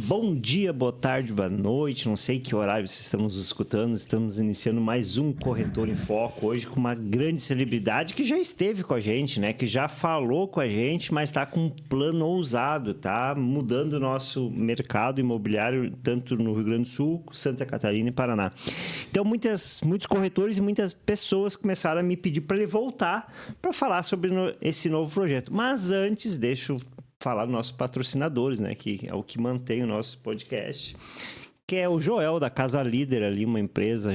Bom dia, boa tarde, boa noite. Não sei que horário vocês estão nos escutando. Estamos iniciando mais um Corretor em Foco. Hoje com uma grande celebridade que já esteve com a gente, né? Que já falou com a gente, mas está com um plano ousado. Tá mudando o nosso mercado imobiliário, tanto no Rio Grande do Sul, Santa Catarina e Paraná. Então, muitos corretores e muitas pessoas começaram a me pedir para ele voltar para falar sobre esse novo projeto. Mas antes, deixa eu falar dos nossos patrocinadores, né? Que é o que mantém o nosso podcast. Que é o Joel, da Casa Líder ali, uma empresa,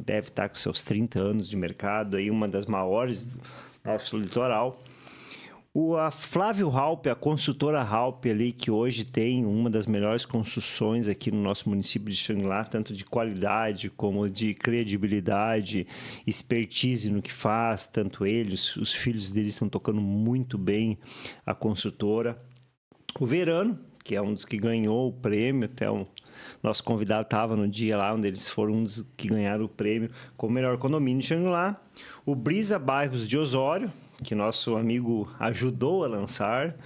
deve estar com seus 30 anos de mercado, aí, uma das maiores do nosso litoral. A Flávio Halpe, a consultora Halpe ali, que hoje tem uma das melhores construções aqui no nosso município de Xangri-Lá, tanto de qualidade como de credibilidade, expertise no que faz, tanto eles, os filhos deles estão tocando muito bem a consultora. O Verano, que é um dos que ganhou o prêmio, até o nosso convidado estava no dia lá, onde eles foram um dos que ganharam o prêmio como melhor condomínio de Xangri-Lá. O Brisa Bairros de Osório, que nosso amigo ajudou a lançar.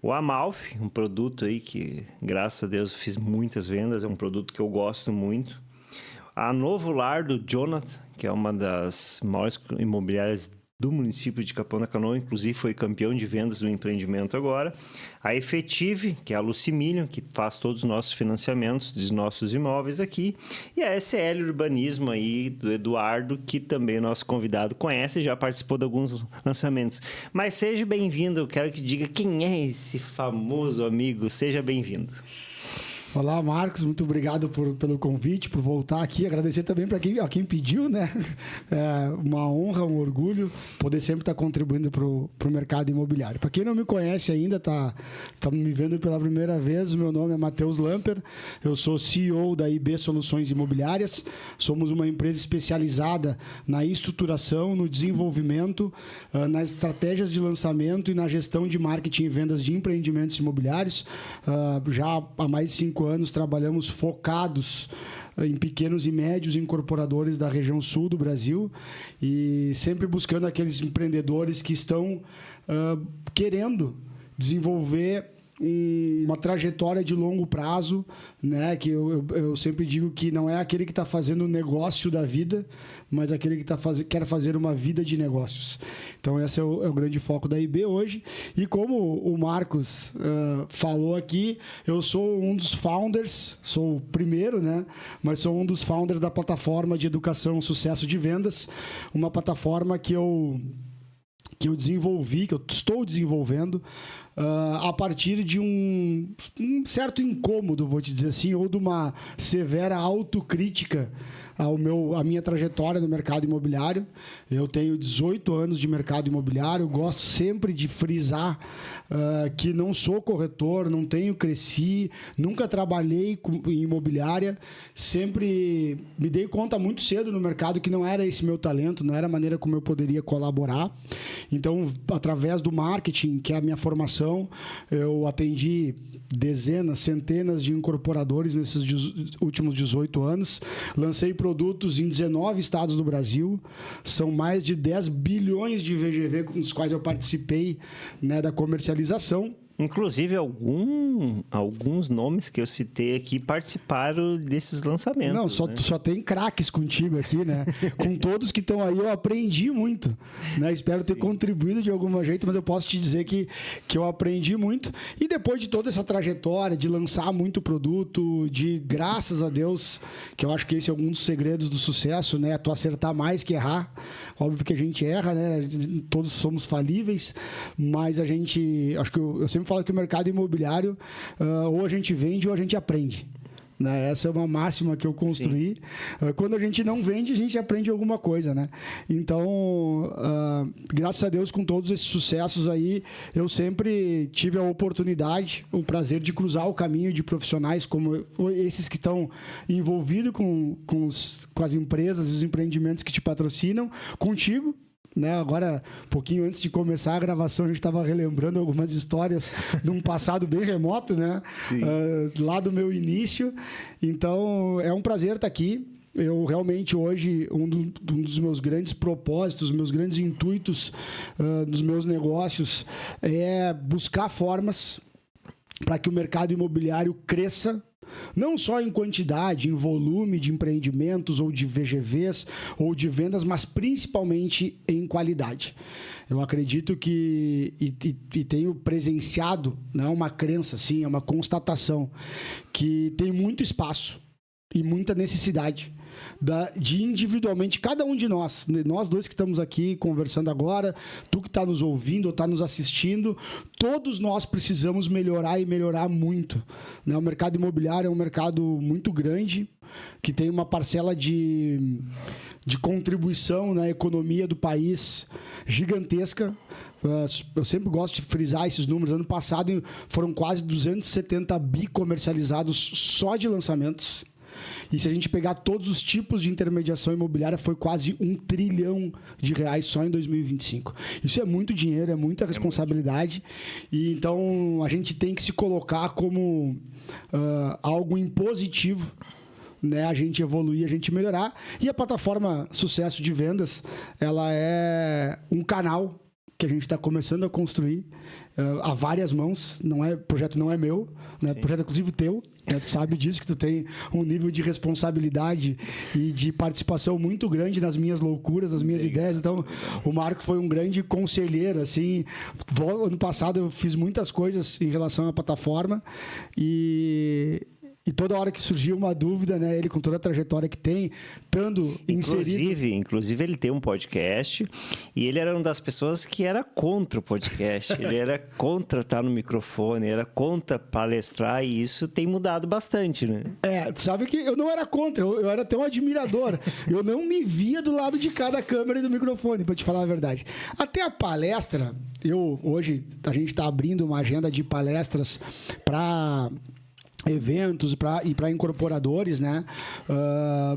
O Amalfi, um produto aí que, graças a Deus, fiz muitas vendas. É um produto que eu gosto muito. A Novo Lar do Jonathan, que é uma das maiores imobiliárias do município de Capão da Canoa, inclusive foi campeão de vendas do empreendimento agora. A Efetive, que é a Lucimilian, que faz todos os nossos financiamentos dos nossos imóveis aqui. E a SL Urbanismo aí, do Eduardo, que também o nosso convidado conhece e já participou de alguns lançamentos. Mas seja bem-vindo, eu quero que diga quem é esse famoso amigo. Seja bem-vindo. Olá, Marcos, muito obrigado pelo convite, por voltar aqui. Agradecer também para quem pediu, né? É uma honra, um orgulho poder sempre estar contribuindo para o mercado imobiliário. Para quem não me conhece ainda, tá me vendo pela primeira vez, meu nome é Matheus Lamper, eu sou CEO da IB Soluções Imobiliárias. Somos uma empresa especializada na estruturação, no desenvolvimento, nas estratégias de lançamento e na gestão de marketing e vendas de empreendimentos imobiliários. Já há mais de 5 anos trabalhamos focados em pequenos e médios incorporadores da região sul do Brasil e sempre buscando aqueles empreendedores que estão querendo desenvolver uma trajetória de longo prazo, né? Que eu sempre digo que não é aquele que está fazendo o negócio da vida, mas aquele que quer fazer uma vida de negócios. Então, esse é o grande foco da IB hoje. E como o Marcos falou aqui, eu sou um dos founders, sou o primeiro, né? Mas sou um dos founders da plataforma de educação Sucesso de Vendas, uma plataforma que eu desenvolvi, que eu estou desenvolvendo, a partir de um certo incômodo, vou te dizer assim, ou de uma severa autocrítica à minha trajetória no mercado imobiliário. Eu tenho 18 anos de mercado imobiliário, gosto sempre de frisar que não sou corretor, cresci, nunca trabalhei em imobiliária, sempre me dei conta muito cedo no mercado que não era esse meu talento, não era a maneira como eu poderia colaborar. Então, através do marketing, que é a minha formação, eu atendi dezenas, centenas de incorporadores nesses últimos 18 anos. Lancei produtos em 19 estados do Brasil. São mais de 10 bilhões de VGV com os quais eu participei, né, da comercialização. Inclusive, alguns nomes que eu citei aqui participaram desses lançamentos. Não, só tem craques contigo aqui, né? Com todos que estão aí, eu aprendi muito, né? Espero ter contribuído de algum jeito, mas eu posso te dizer que eu aprendi muito. E depois de toda essa trajetória de lançar muito produto, graças a Deus, que eu acho que esse é um dos segredos do sucesso, né? Tu acertar mais que errar. Óbvio que a gente erra, né? Todos somos falíveis, mas a gente... Acho que eu sempre falo que o mercado imobiliário, ou a gente vende ou a gente aprende. Né? Essa é uma máxima que eu construí. Quando a gente não vende, a gente aprende alguma coisa, né? Então, graças a Deus, com todos esses sucessos aí, eu sempre tive a oportunidade, o prazer de cruzar o caminho de profissionais como esses que estão envolvidos com as empresas e os empreendimentos que te patrocinam, contigo. Né? Agora, um pouquinho antes de começar a gravação, a gente estava relembrando algumas histórias de um passado bem remoto, né? Lá do meu início. Então, é um prazer estar aqui. Eu realmente hoje, um dos meus grandes propósitos, meus grandes intuitos dos meus negócios é buscar formas para que o mercado imobiliário cresça, não só em quantidade, em volume de empreendimentos ou de VGVs ou de vendas, mas principalmente em qualidade. Eu acredito que, e tenho presenciado, não é uma crença, sim, é uma constatação, que tem muito espaço e muita necessidade de individualmente, cada um de nós dois que estamos aqui conversando agora, tu que está nos ouvindo ou está nos assistindo, todos nós precisamos melhorar e melhorar muito, né? O mercado imobiliário é um mercado muito grande, que tem uma parcela de contribuição na economia do país gigantesca. Eu sempre gosto de frisar esses números. Ano passado foram quase 270 bi comercializados só de lançamentos. E se a gente pegar todos os tipos de intermediação imobiliária, foi quase R$1 trilhão só em 2025. Isso é muito dinheiro, é muita responsabilidade. E então a gente tem que se colocar como algo impositivo, né? A gente evoluir, a gente melhorar. E a plataforma Sucesso de Vendas, ela é um canal que a gente está começando a construir a várias mãos. O projeto não é meu, né? O projeto é inclusive teu, né? Tu sabe disso, que tu tem um nível de responsabilidade e de participação muito grande nas minhas loucuras, nas minhas ideias. Então, o Marco foi um grande conselheiro, assim. Ano passado eu fiz muitas coisas em relação à plataforma e toda hora que surgiu uma dúvida, né, ele com toda a trajetória que tem, estando inserido... Inclusive, ele tem um podcast e ele era uma das pessoas que era contra o podcast. Ele era contra estar no microfone, era contra palestrar e isso tem mudado bastante, né? Sabe que eu não era contra, eu era até um admirador. Eu não me via do lado de cada câmera e do microfone, para te falar a verdade. Até a palestra, hoje a gente está abrindo uma agenda de palestras para eventos e para incorporadores, né?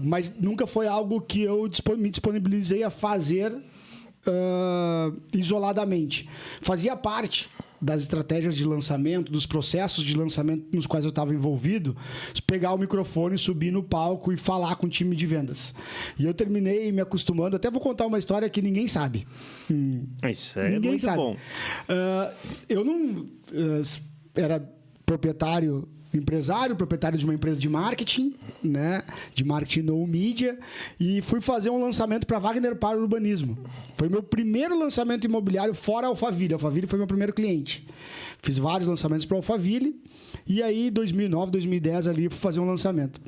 Mas nunca foi algo que eu me disponibilizei a fazer isoladamente. Fazia parte das estratégias de lançamento, dos processos de lançamento nos quais eu estava envolvido, pegar o microfone, subir no palco e falar com o time de vendas. E eu terminei me acostumando, até vou contar uma história que ninguém sabe. Isso é ninguém muito sabe. Bom. Eu não era empresário, proprietário de uma empresa de marketing, né? De marketing no mídia, e fui fazer um lançamento para Wagner para Urbanismo. Foi meu primeiro lançamento imobiliário fora a Alphaville. A Alphaville foi meu primeiro cliente. Fiz vários lançamentos para a Alphaville, e aí, 2009, 2010, ali, fui fazer um lançamento.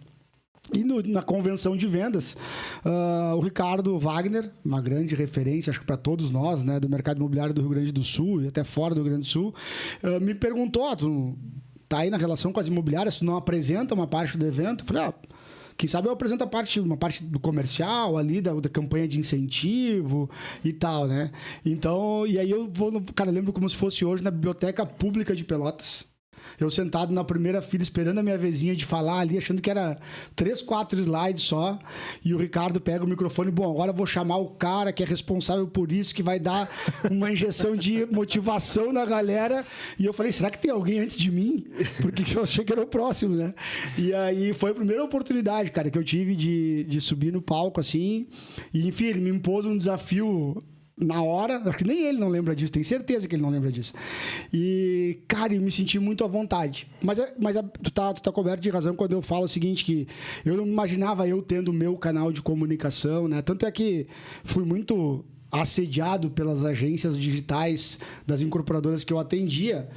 E na convenção de vendas, o Ricardo Wagner, uma grande referência, acho que para todos nós, né, do mercado imobiliário do Rio Grande do Sul e até fora do Rio Grande do Sul, me perguntou: tu tá aí na relação com as imobiliárias, tu não apresenta uma parte do evento? Eu falei, quem sabe eu apresento uma parte do comercial ali, da campanha de incentivo e tal, né? Então, e aí eu lembro como se fosse hoje na Biblioteca Pública de Pelotas. Eu sentado na primeira fila, esperando a minha vezinha de falar ali, achando que era 3, 4 slides só. E o Ricardo pega o microfone. Bom, agora eu vou chamar o cara que é responsável por isso, que vai dar uma injeção de motivação na galera. E eu falei, será que tem alguém antes de mim? Porque eu achei que era o próximo, né? E aí foi a primeira oportunidade, cara, que eu tive de subir no palco, assim. E, enfim, ele me impôs um desafio na hora, acho que nem ele não lembra disso, tenho certeza que ele não lembra disso. E, cara, eu me senti muito à vontade. Mas tu tá coberto de razão quando eu falo o seguinte, que eu não imaginava eu tendo o meu canal de comunicação, né? Tanto é que fui muito assediado pelas agências digitais das incorporadoras que eu atendia.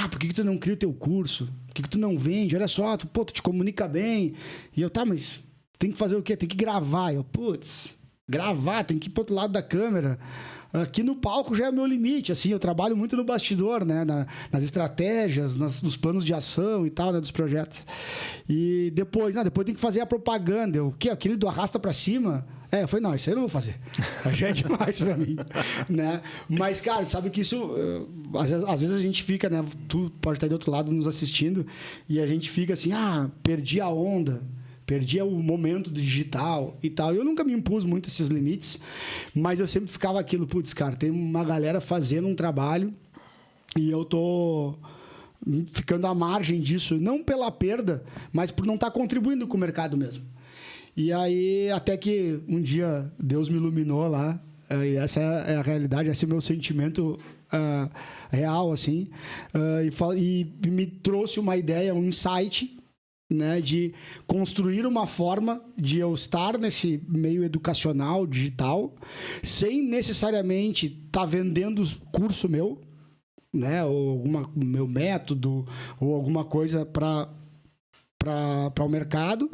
Por que tu não cria o teu curso? Por que tu não vende? Olha só, tu te comunica bem. E eu, mas tem que fazer o quê? Tem que gravar. Gravar, tem que ir pro outro lado da câmera. Aqui no palco já é o meu limite, assim, eu trabalho muito no bastidor, né, nas estratégias, nos planos de ação e tal, né, dos projetos. E depois tem que fazer a propaganda. O quê? Aquele do arrasta pra cima? Eu falei, não, isso aí eu não vou fazer. Já é demais pra mim, né? Mas, cara, tu sabe que isso, às vezes a gente fica, né, tu pode estar do outro lado nos assistindo, e a gente fica assim, perdi a onda. Perdia o momento do digital e tal. Eu nunca me impus muito esses limites, mas eu sempre ficava aquilo, cara, tem uma galera fazendo um trabalho e eu tô ficando à margem disso, não pela perda, mas por não estar contribuindo com o mercado mesmo. E aí, até que um dia Deus me iluminou lá, e essa é a realidade, esse é o meu sentimento real, assim, e me trouxe uma ideia, um insight, né, de construir uma forma de eu estar nesse meio educacional, digital, sem necessariamente estar vendendo curso meu, né, ou meu método, ou alguma coisa para o mercado,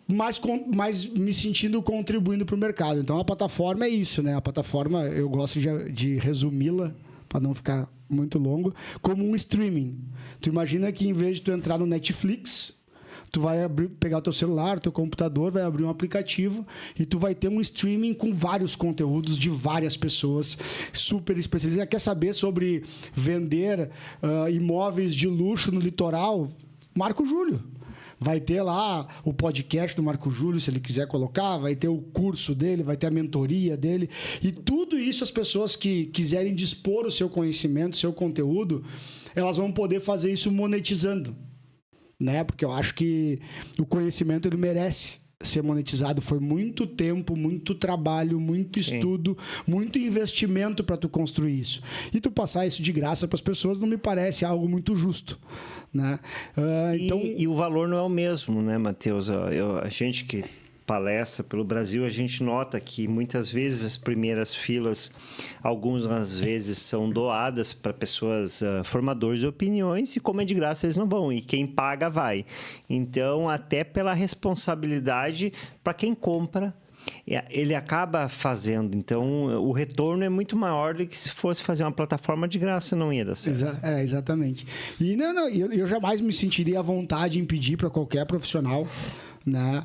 mas me sentindo contribuindo para o mercado. Então, a plataforma é isso, né? A plataforma, eu gosto de resumi-la, para não ficar muito longo, como um streaming. Tu imagina que, em vez de tu entrar no Netflix, tu vai pegar o teu celular, o teu computador, vai abrir um aplicativo e tu vai ter um streaming com vários conteúdos de várias pessoas super especializadas. Quer saber sobre vender imóveis de luxo no litoral? Marco Júlio. Vai ter lá o podcast do Marco Júlio, se ele quiser colocar, vai ter o curso dele, vai ter a mentoria dele. E tudo isso, as pessoas que quiserem dispor o seu conhecimento, o seu conteúdo, elas vão poder fazer isso monetizando, né? Porque eu acho que o conhecimento ele merece ser monetizado. Foi muito tempo, muito trabalho, muito estudo, muito investimento para tu construir isso. E tu passar isso de graça para as pessoas não me parece algo muito justo, né? Então... E o valor não é o mesmo, né, Matheus? A gente que palestra pelo Brasil, a gente nota que muitas vezes as primeiras filas, algumas vezes são doadas para pessoas formadores de opiniões, e como é de graça eles não vão, e quem paga vai. Então, até pela responsabilidade para quem compra, ele acaba fazendo. Então, o retorno é muito maior do que se fosse fazer uma plataforma de graça, não ia dar certo. Exatamente. E eu jamais me sentiria à vontade em pedir para qualquer profissional, né,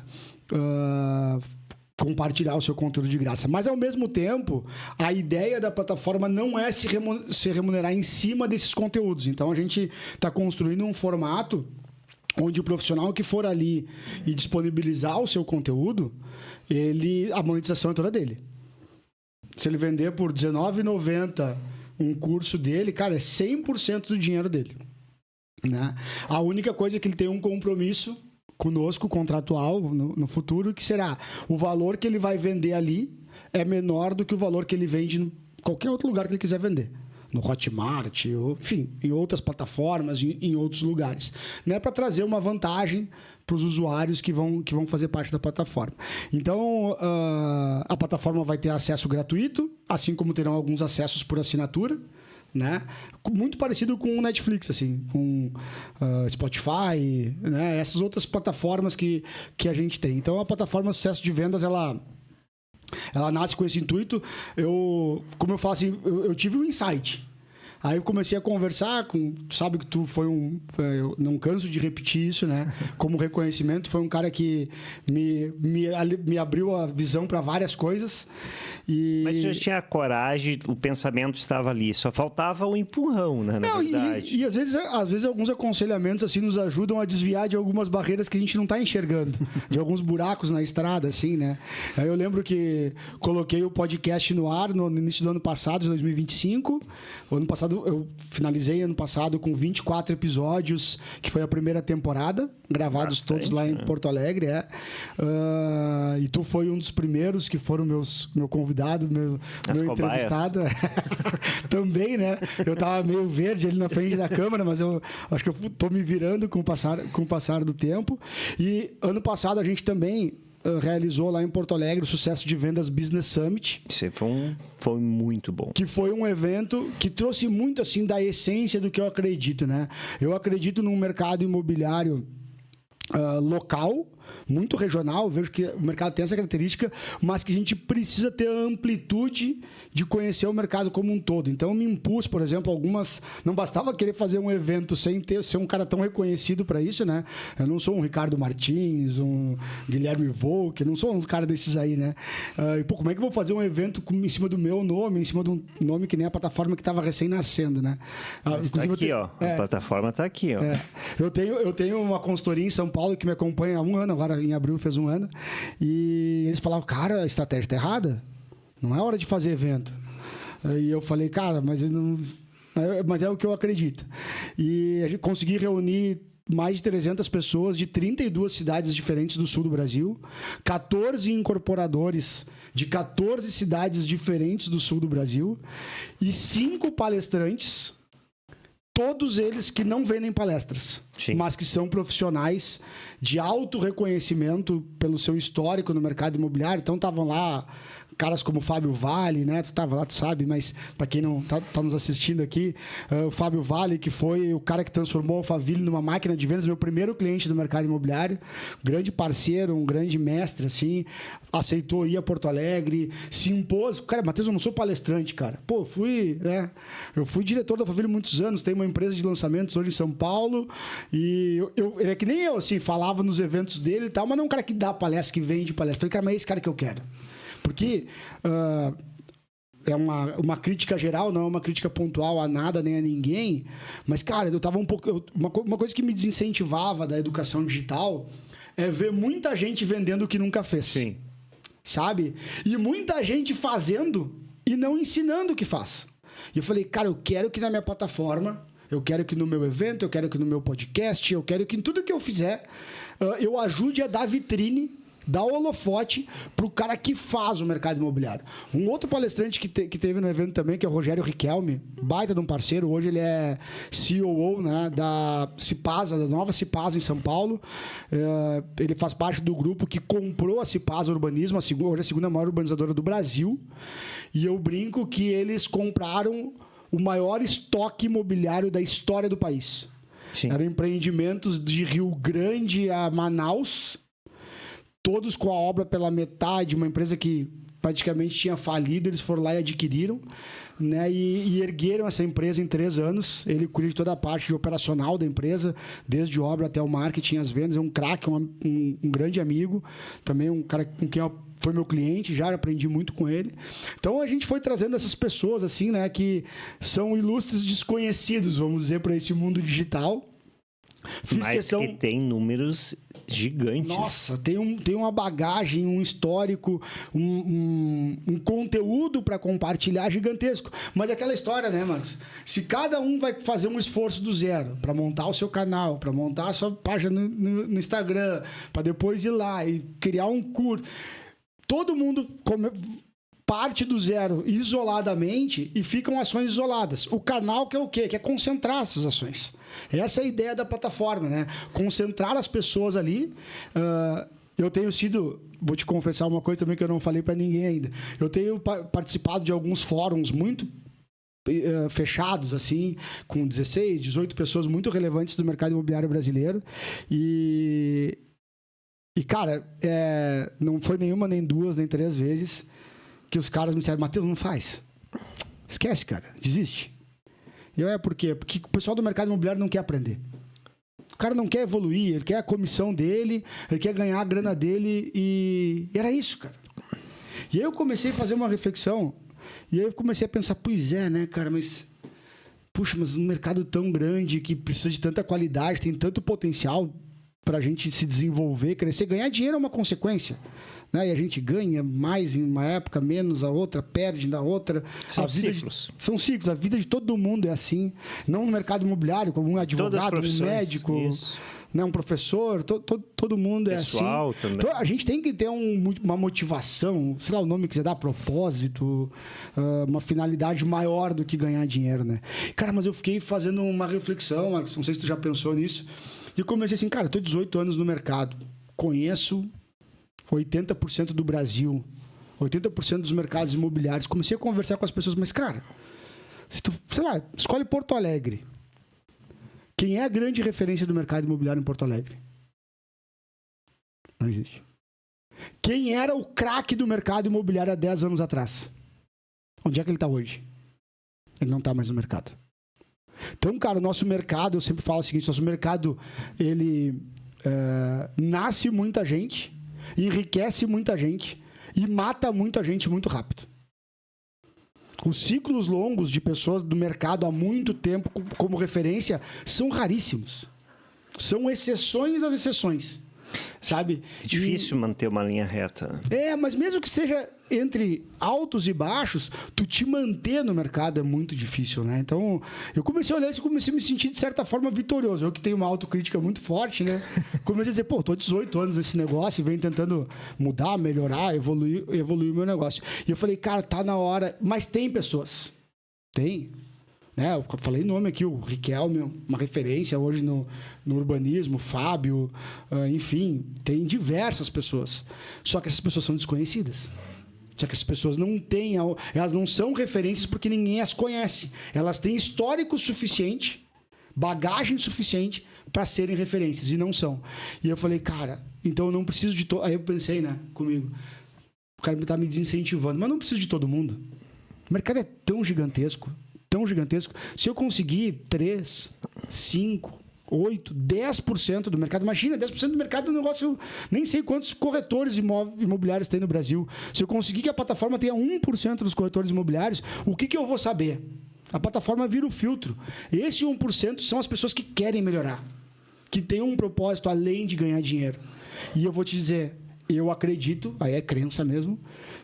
compartilhar o seu conteúdo de graça. Mas, ao mesmo tempo, a ideia da plataforma não é se remunerar em cima desses conteúdos. Então, a gente está construindo um formato onde o profissional que for ali e disponibilizar o seu conteúdo, a monetização é toda dele. Se ele vender por R$19,90 um curso dele, cara, é 100% do dinheiro dele, né? A única coisa é que ele tem um compromisso conosco, contratual, no futuro, que será o valor que ele vai vender ali é menor do que o valor que ele vende em qualquer outro lugar que ele quiser vender. No Hotmart, ou, enfim, em outras plataformas, em outros lugares. Né? Para trazer uma vantagem para os usuários que vão fazer parte da plataforma. Então, a plataforma vai ter acesso gratuito, assim como terão alguns acessos por assinatura, né? Muito parecido com o Netflix, assim, com Spotify, né? Essas outras plataformas que a gente tem. Então, a plataforma Sucesso de Vendas, ela nasce com esse intuito. Como eu falo assim, eu tive um insight. Aí eu comecei a conversar com... Tu sabe que tu foi eu não canso de repetir isso, né? Como reconhecimento, foi um cara que me abriu a visão para várias coisas. Mas tu já tinha a coragem, o pensamento estava ali. Só faltava o empurrão, né? Na verdade. E às vezes alguns aconselhamentos assim nos ajudam a desviar de algumas barreiras que a gente não está enxergando. De alguns buracos na estrada, assim, né? Aí eu lembro que coloquei o podcast no ar no início do ano passado, de 2025. O ano passado eu finalizei ano passado com 24 episódios, que foi a primeira temporada, gravados bastante, todos lá em Porto Alegre. E tu foi um dos primeiros que foram meu convidado, meu entrevistado. Também, né? Eu tava meio verde ali na frente da câmera, mas eu acho que eu tô me virando com o passar do tempo. E ano passado a gente também realizou lá em Porto Alegre o Sucesso de Vendas Business Summit. Isso foi muito bom. Que foi um evento que trouxe muito assim da essência do que eu acredito, né? Eu acredito num mercado imobiliário local, muito regional. Eu vejo que o mercado tem essa característica, mas que a gente precisa ter a amplitude de conhecer o mercado como um todo. Então, eu me impus, por exemplo, não bastava querer fazer um evento sem ser um cara tão reconhecido para isso, né? Eu não sou um Ricardo Martins, um Guilherme Volk, não sou um cara desses aí, né? Como é que eu vou fazer um evento em cima do meu nome, em cima de um nome que nem a plataforma que estava recém-nascendo, né? Está aqui, ó. A plataforma está aqui, ó. Eu tenho uma consultoria em São Paulo que me acompanha há um ano, agora em abril fez um ano, e eles falavam, cara, a estratégia está errada. Não é hora de fazer evento. E eu falei, cara, mas é o que eu acredito. E a gente consegui reunir mais de 300 pessoas de 32 cidades diferentes do sul do Brasil, 14 incorporadores de 14 cidades diferentes do sul do Brasil e 5 palestrantes, todos eles que não vendem palestras, Sim. mas que são profissionais de alto reconhecimento pelo seu histórico no mercado imobiliário. Então, estavam lá caras como o Fábio Vale, né? Tu estava lá, tu sabe, mas para quem não tá nos assistindo aqui, o Fábio Vale, que foi o cara que transformou a Alphaville numa máquina de vendas, meu primeiro cliente do mercado imobiliário, grande parceiro, um grande mestre, assim, aceitou ir a Porto Alegre, se impôs. Cara, Matheus, eu não sou palestrante, cara. Pô, eu fui diretor da Alphaville muitos anos, tenho uma empresa de lançamentos hoje em São Paulo, e ele é que nem eu, assim, falava nos eventos dele e tal, mas não é um cara que dá palestra, que vende palestra. Falei, cara, mas é esse cara que eu quero. Porque é uma crítica geral, não é uma crítica pontual a nada nem a ninguém, mas, cara, eu tava um pouco... Uma coisa que me desincentivava da educação digital é ver muita gente vendendo o que nunca fez. Sim. Sabe? E muita gente fazendo e não ensinando o que faz. E eu falei, cara, eu quero que na minha plataforma, eu quero que no meu evento, eu quero que no meu podcast, eu quero que em tudo que eu fizer, eu ajude a dar vitrine, dar o holofote para o cara que faz o mercado imobiliário. Um outro palestrante que teve no evento também, que é o Rogério Riquelme, baita de um parceiro, hoje ele é CEO, né, da Cipasa, da nova Cipasa em São Paulo. Ele faz parte do grupo que comprou a Cipasa Urbanismo, hoje é a segunda maior urbanizadora do Brasil, e eu brinco que eles compraram o maior estoque imobiliário da história do país. Sim. Eram empreendimentos de Rio Grande a Manaus, todos com a obra pela metade, uma empresa que praticamente tinha falido, eles foram lá e adquiriram, né? E ergueram essa empresa em 3 anos. Ele cuida de toda a parte operacional da empresa, desde obra até o marketing, as vendas. É um craque, um grande amigo, também um cara com quem foi meu cliente, já aprendi muito com ele. Então a gente foi trazendo essas pessoas assim, né, que são ilustres desconhecidos, vamos dizer, para esse mundo digital. Mas que tem números gigantes. Nossa, tem uma bagagem, um histórico, um conteúdo para compartilhar gigantesco. Mas é aquela história, né, Marcos? Se cada um vai fazer um esforço do zero para montar o seu canal, para montar a sua página no Instagram, para depois ir lá e criar um curso, todo mundo parte do zero isoladamente e ficam ações isoladas. O canal que é o quê? Que é concentrar essas ações. Essa é a ideia da plataforma, né? Concentrar as pessoas ali. Eu tenho sido... Vou te confessar uma coisa também que eu não falei para ninguém ainda. Eu tenho participado de alguns fóruns muito fechados, assim, com 16, 18 pessoas muito relevantes do mercado imobiliário brasileiro. E cara, não foi nenhuma, nem 2, nem 3 vezes que os caras me disseram, Matheus, não faz. Esquece, cara. Desiste. Por quê? Porque o pessoal do mercado imobiliário não quer aprender. O cara não quer evoluir, ele quer a comissão dele, ele quer ganhar a grana dele e era isso, cara. E aí eu comecei a fazer uma reflexão e aí eu comecei a pensar, pois é, né, cara, mas um mercado tão grande que precisa de tanta qualidade, tem tanto potencial para a gente se desenvolver, crescer, ganhar dinheiro é uma consequência. Né? E a gente ganha mais em uma época, menos a outra, perde na outra. São ciclos. São ciclos. A vida de todo mundo é assim. Não no mercado imobiliário, como um advogado, um médico, né? Um professor. Todo mundo é pessoal assim. Também. Então, a gente tem que ter uma motivação, sei lá o nome que você dá, propósito, uma finalidade maior do que ganhar dinheiro. Né? Cara, mas eu fiquei fazendo uma reflexão, Marcos, não sei se tu já pensou nisso, e eu comecei assim, cara, eu tô 18 anos no mercado, conheço 80% do Brasil, 80% dos mercados imobiliários. Comecei a conversar com as pessoas, mas, cara, se tu, sei lá, escolhe Porto Alegre. Quem é a grande referência do mercado imobiliário em Porto Alegre? Não existe. Quem era o craque do mercado imobiliário há 10 anos atrás? Onde é que ele está hoje? Ele não está mais no mercado. Então, cara, o nosso mercado, eu sempre falo o seguinte, nosso mercado, ele nasce muita gente, enriquece muita gente e mata muita gente muito rápido. Os ciclos longos de pessoas do mercado há muito tempo como referência são raríssimos. São exceções das exceções, sabe? É difícil manter uma linha reta. Mas mesmo que seja entre altos e baixos, tu te manter no mercado é muito difícil, né? Então, eu comecei a olhar isso e comecei a me sentir, de certa forma, vitorioso. Eu que tenho uma autocrítica muito forte, né? Comecei a dizer, pô, tô 18 anos nesse negócio e venho tentando mudar, melhorar, evoluir o meu negócio. E eu falei, cara, tá na hora. Mas tem pessoas. Tem. Né? Eu falei nome aqui, o Riquelme, uma referência hoje no urbanismo, Fábio, enfim, tem diversas pessoas. Só que essas pessoas são desconhecidas. Só que as pessoas não têm, elas não são referências porque ninguém as conhece. Elas têm histórico suficiente, bagagem suficiente para serem referências, e não são. E eu falei, cara, então eu não preciso de todo. Aí eu pensei, né, comigo, o cara tá me desincentivando, mas não preciso de todo mundo. O mercado é tão gigantesco. Se eu conseguir 3, 5, 8, 10% do mercado, imagina, 10% do mercado do negócio, nem sei quantos corretores imobiliários tem no Brasil. Se eu conseguir que a plataforma tenha 1% dos corretores imobiliários, o que eu vou saber? A plataforma vira o filtro. Esse 1% são as pessoas que querem melhorar, que têm um propósito além de ganhar dinheiro. E eu vou te dizer, eu acredito, aí é crença mesmo,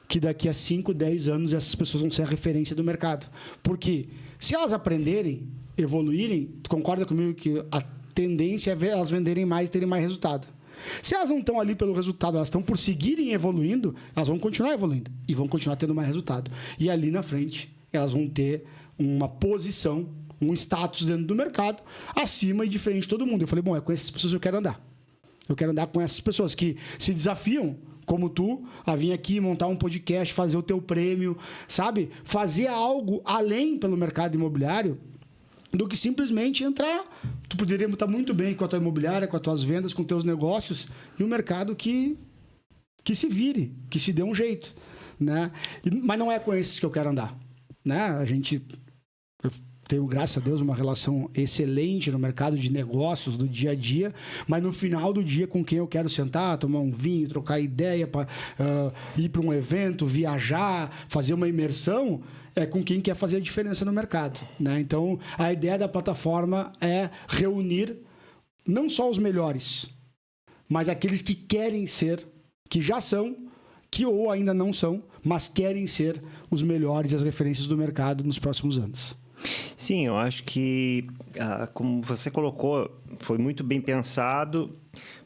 que daqui a 5, 10 anos essas pessoas vão ser a referência do mercado. Porque se elas aprenderem, evoluírem, tu concorda comigo que a tendência é elas venderem mais e terem mais resultado. Se elas não estão ali pelo resultado, elas estão por seguirem evoluindo, elas vão continuar evoluindo e vão continuar tendo mais resultado. E ali na frente, elas vão ter uma posição, um status dentro do mercado, acima e diferente de todo mundo. Eu falei, bom, é com essas pessoas que eu quero andar. Eu quero andar com essas pessoas que se desafiam, como tu, a vir aqui, montar um podcast, fazer o teu prêmio, sabe? Fazer algo além pelo mercado imobiliário do que simplesmente entrar. Tu poderia estar muito bem com a tua imobiliária, com as tuas vendas, com os teus negócios, e um mercado que se vire, que se dê um jeito, né? Mas não é com esses que eu quero andar, né? Eu tenho, graças a Deus, uma relação excelente no mercado de negócios do dia a dia, mas no final do dia, com quem eu quero sentar, tomar um vinho, trocar ideia, ir para um evento, viajar, fazer uma imersão, é com quem quer fazer a diferença no mercado, né? Então, a ideia da plataforma é reunir não só os melhores, mas aqueles que querem ser, que já são, que ou ainda não são, mas querem ser os melhores e as referências do mercado nos próximos anos. Sim, eu acho que, como você colocou, foi muito bem pensado,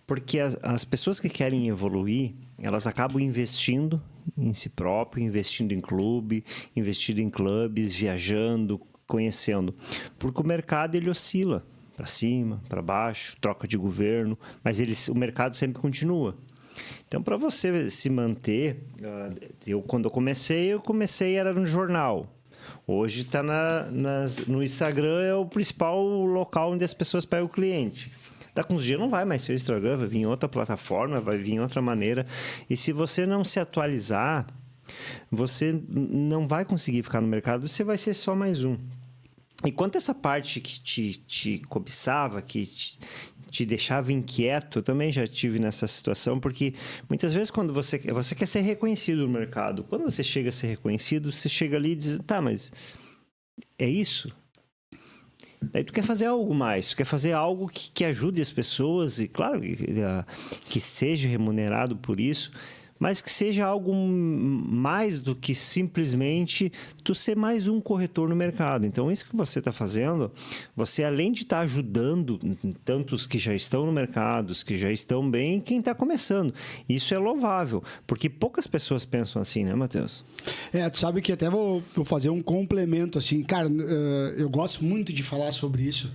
porque as pessoas que querem evoluir, elas acabam investindo em si próprio, investindo em clube, investindo em clubes, viajando, conhecendo. Porque o mercado, ele oscila para cima, para baixo, troca de governo, mas o mercado sempre continua. Então, para você se manter, quando eu comecei era no jornal. Hoje está no Instagram, é o principal local onde as pessoas pegam o cliente. Daqui uns dias não vai mais ser o Instagram, vai vir em outra plataforma, vai vir em outra maneira. E se você não se atualizar, você não vai conseguir ficar no mercado, você vai ser só mais um. E quanto a essa parte que te cobiçava, que te deixava inquieto, eu também já tive nessa situação, porque muitas vezes quando você quer ser reconhecido no mercado, quando você chega a ser reconhecido, você chega ali e diz, tá, mas é isso? Daí tu quer fazer algo mais, tu quer fazer algo que ajude as pessoas, e claro, que seja remunerado por isso, mas que seja algo mais do que simplesmente tu ser mais um corretor no mercado. Então, isso que você está fazendo, você além de estar ajudando tantos que já estão no mercado, os que já estão bem, quem está começando. Isso é louvável, porque poucas pessoas pensam assim, né, Matheus? Tu sabe que até vou fazer um complemento, assim, cara, eu gosto muito de falar sobre isso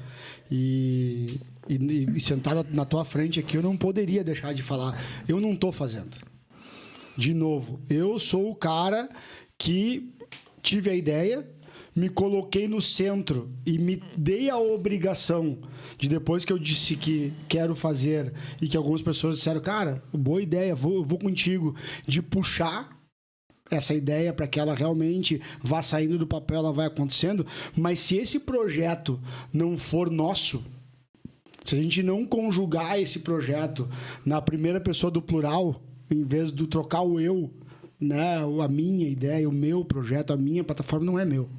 e sentado na tua frente aqui, eu não poderia deixar de falar. Eu não estou fazendo. De novo, eu sou o cara que tive a ideia, me coloquei no centro e me dei a obrigação de, depois que eu disse que quero fazer e que algumas pessoas disseram, cara, boa ideia, eu vou contigo, de puxar essa ideia para que ela realmente vá saindo do papel, ela vai acontecendo. Mas se esse projeto não for nosso, se a gente não conjugar esse projeto na primeira pessoa do plural, em vez de trocar o eu, né, a minha ideia, o meu projeto, a minha plataforma não é meu,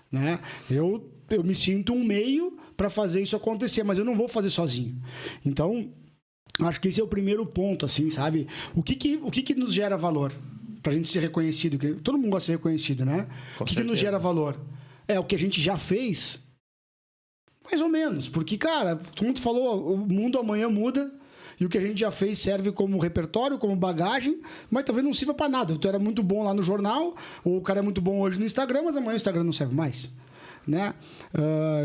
né? Eu me sinto um meio para fazer isso acontecer, mas eu não vou fazer sozinho. Então, acho que esse é o primeiro ponto, assim, sabe? O que nos gera valor? pra gente ser reconhecido, que todo mundo gosta de ser reconhecido, né? Com O que nos gera valor? É o que a gente já fez, mais ou menos. Porque, cara, como tu falou, o mundo amanhã muda e o que a gente já fez serve como repertório, como bagagem, mas talvez não sirva para nada. Tu era muito bom lá no jornal, ou o cara é muito bom hoje no Instagram, mas amanhã o Instagram não serve mais, né?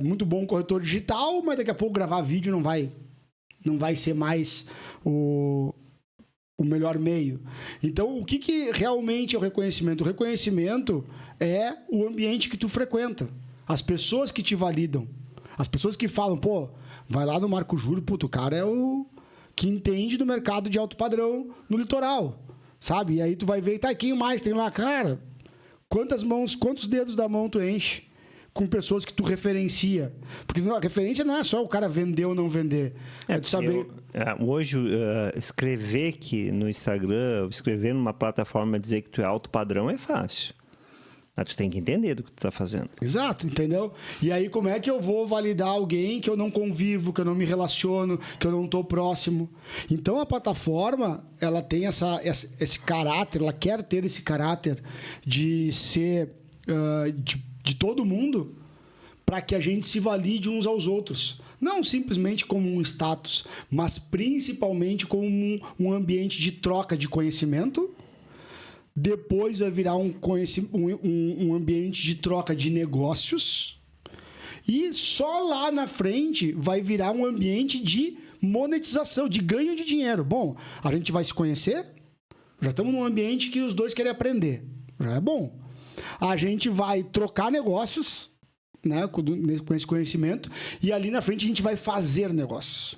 Muito bom corretor digital, mas daqui a pouco gravar vídeo não vai ser mais o melhor meio. Então, o que realmente é o reconhecimento? O reconhecimento é o ambiente que tu frequenta, as pessoas que te validam, as pessoas que falam, pô, vai lá no Marco Júlio, puto, o cara é o que entende do mercado de alto padrão no litoral, sabe? E aí tu vai ver, tá, quem mais tem lá? Cara, quantos dedos da mão tu enche com pessoas que tu referencia? Porque a referência não é só o cara vender ou não vender. É tu saber... Hoje, escrever que no Instagram, escrever numa plataforma, dizer que tu é alto padrão é fácil. Mas tu tem que entender do que tu tá fazendo. Exato, entendeu? E aí, como é que eu vou validar alguém que eu não convivo, que eu não me relaciono, que eu não tô próximo? Então, a plataforma, ela tem esse caráter, ela quer ter esse caráter de ser de todo mundo, para que a gente se valide uns aos outros. Não simplesmente como um status, mas principalmente como um ambiente de troca de conhecimento. Depois vai virar um ambiente de troca de negócios. E só lá na frente vai virar um ambiente de monetização, de ganho de dinheiro. Bom, a gente vai se conhecer. Já estamos num ambiente que os dois querem aprender. Já é bom. A gente vai trocar negócios, né, com esse conhecimento. E ali na frente a gente vai fazer negócios.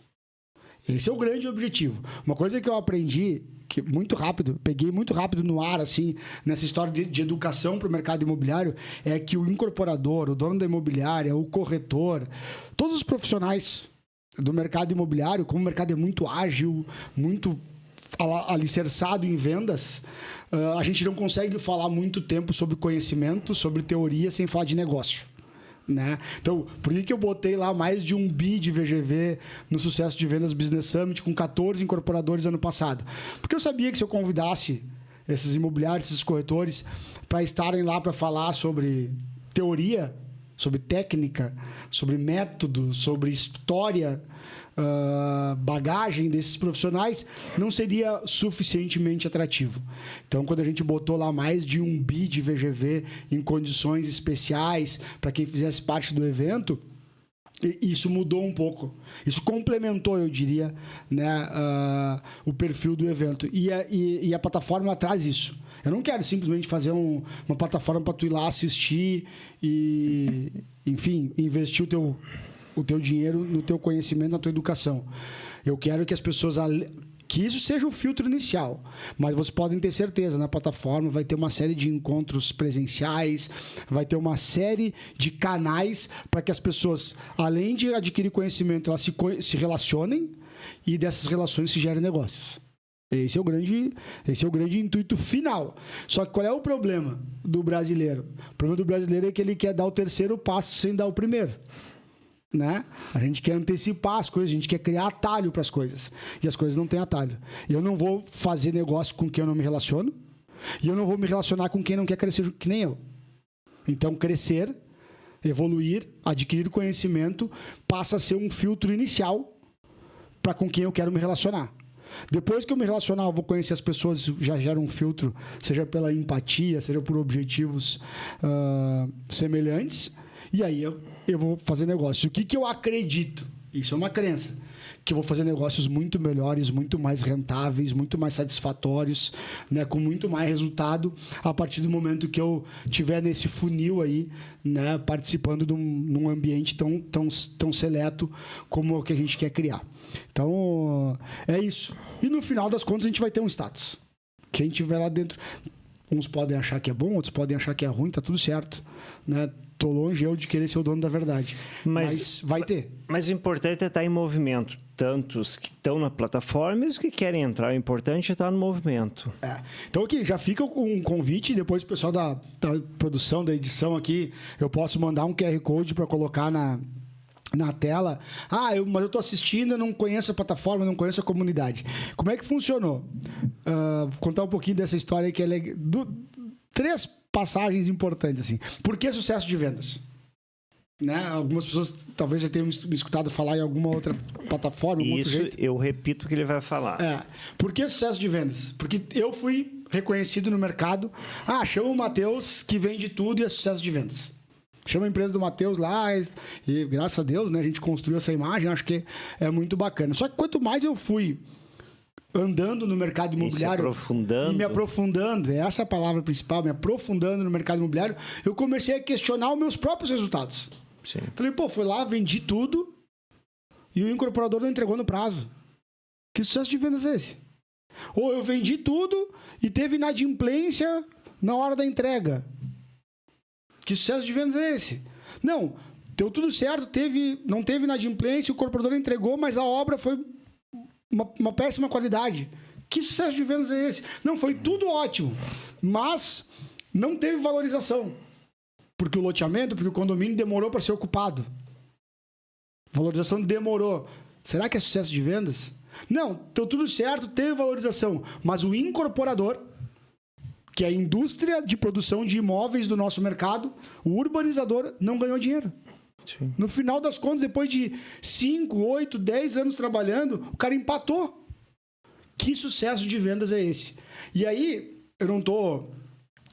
Esse é o grande objetivo. Uma coisa que eu aprendi... que muito rápido, peguei muito rápido no ar, assim, nessa história de educação para o mercado imobiliário, é que o incorporador, o dono da imobiliária, o corretor, todos os profissionais do mercado imobiliário, como o mercado é muito ágil, muito alicerçado em vendas, a gente não consegue falar muito tempo sobre conhecimento, sobre teoria, sem falar de negócio. Né? Então, por que eu botei lá mais de 1 bi de VGV no Sucesso de Vendas Business Summit com 14 incorporadores ano passado? Porque eu sabia que se eu convidasse esses imobiliários, esses corretores, para estarem lá para falar sobre teoria, sobre técnica, sobre método, sobre história, bagagem desses profissionais, não seria suficientemente atrativo. Então, quando a gente botou lá mais de 1 bi de VGV em condições especiais para quem fizesse parte do evento, isso mudou um pouco. Isso complementou, eu diria, né, o perfil do evento. E a plataforma traz isso. Eu não quero simplesmente fazer uma plataforma para tu ir lá assistir e, enfim, investir o teu dinheiro no teu conhecimento, na tua educação. Eu quero que as pessoas... que isso seja o filtro inicial. Mas vocês podem ter certeza, na plataforma vai ter uma série de encontros presenciais, vai ter uma série de canais para que as pessoas, além de adquirir conhecimento, elas se relacionem e dessas relações se gerem negócios. Esse é o grande intuito final. Só que qual é o problema do brasileiro? O problema do brasileiro é que ele quer dar o terceiro passo sem dar o primeiro. Né? A gente quer antecipar as coisas, a gente quer criar atalho para as coisas. E as coisas não têm atalho. Eu não vou fazer negócio com quem eu não me relaciono. E eu não vou me relacionar com quem não quer crescer que nem eu. Então, crescer, evoluir, adquirir conhecimento passa a ser um filtro inicial para com quem eu quero me relacionar. Depois que eu me relacionar, eu vou conhecer as pessoas, já gera um filtro, seja pela empatia, seja por objetivos semelhantes. E aí eu vou fazer negócios. O que eu acredito? Isso é uma crença. Que eu vou fazer negócios muito melhores, muito mais rentáveis, muito mais satisfatórios, né, com muito mais resultado a partir do momento que eu estiver nesse funil aí, né, participando de num ambiente tão seleto como o que a gente quer criar. Então, é isso. E no final das contas a gente vai ter um status. Quem estiver lá dentro... Uns podem achar que é bom, outros podem achar que é ruim, tá tudo certo, né? Tô longe eu de querer ser o dono da verdade, mas vai ter. Mas o importante é estar em movimento, tanto os que estão na plataforma e os que querem entrar. O importante é estar no movimento. Então aqui, já fica um convite, depois o pessoal da produção, da edição aqui, eu posso mandar um QR Code para colocar na tela, mas eu tô assistindo, eu não conheço a plataforma, não conheço a comunidade. Como é que funcionou? Vou contar um pouquinho dessa história aí que é legal. 3 passagens importantes, assim. Por que sucesso de vendas? Né? Algumas pessoas talvez já tenham me escutado falar em alguma outra plataforma. Isso, eu repito o que ele vai falar. Por que sucesso de vendas? Porque eu fui reconhecido no mercado. Chama o Matheus que vende tudo e é sucesso de vendas. Chama a empresa do Matheus lá e graças a Deus, né, a gente construiu essa imagem, acho que é muito bacana. Só que quanto mais eu fui andando no mercado imobiliário e me aprofundando, essa é a palavra principal, me aprofundando no mercado imobiliário, eu comecei a questionar os meus próprios resultados. Sim. Falei, fui lá, vendi tudo e o incorporador não entregou no prazo. Que sucesso de vendas é esse? Ou eu vendi tudo e teve inadimplência na hora da entrega. Que sucesso de vendas é esse? Não, deu tudo certo, não teve inadimplência, o incorporador entregou, mas a obra foi uma péssima qualidade. Que sucesso de vendas é esse? Não, foi tudo ótimo, mas não teve valorização. Porque o loteamento, porque o condomínio demorou para ser ocupado. Valorização demorou. Será que é sucesso de vendas? Não, deu tudo certo, teve valorização, mas o incorporador, que é a indústria de produção de imóveis do nosso mercado, o urbanizador não ganhou dinheiro. Sim. No final das contas, depois de 5, 8, 10 anos trabalhando, o cara empatou. Que sucesso de vendas é esse? E aí, eu não estou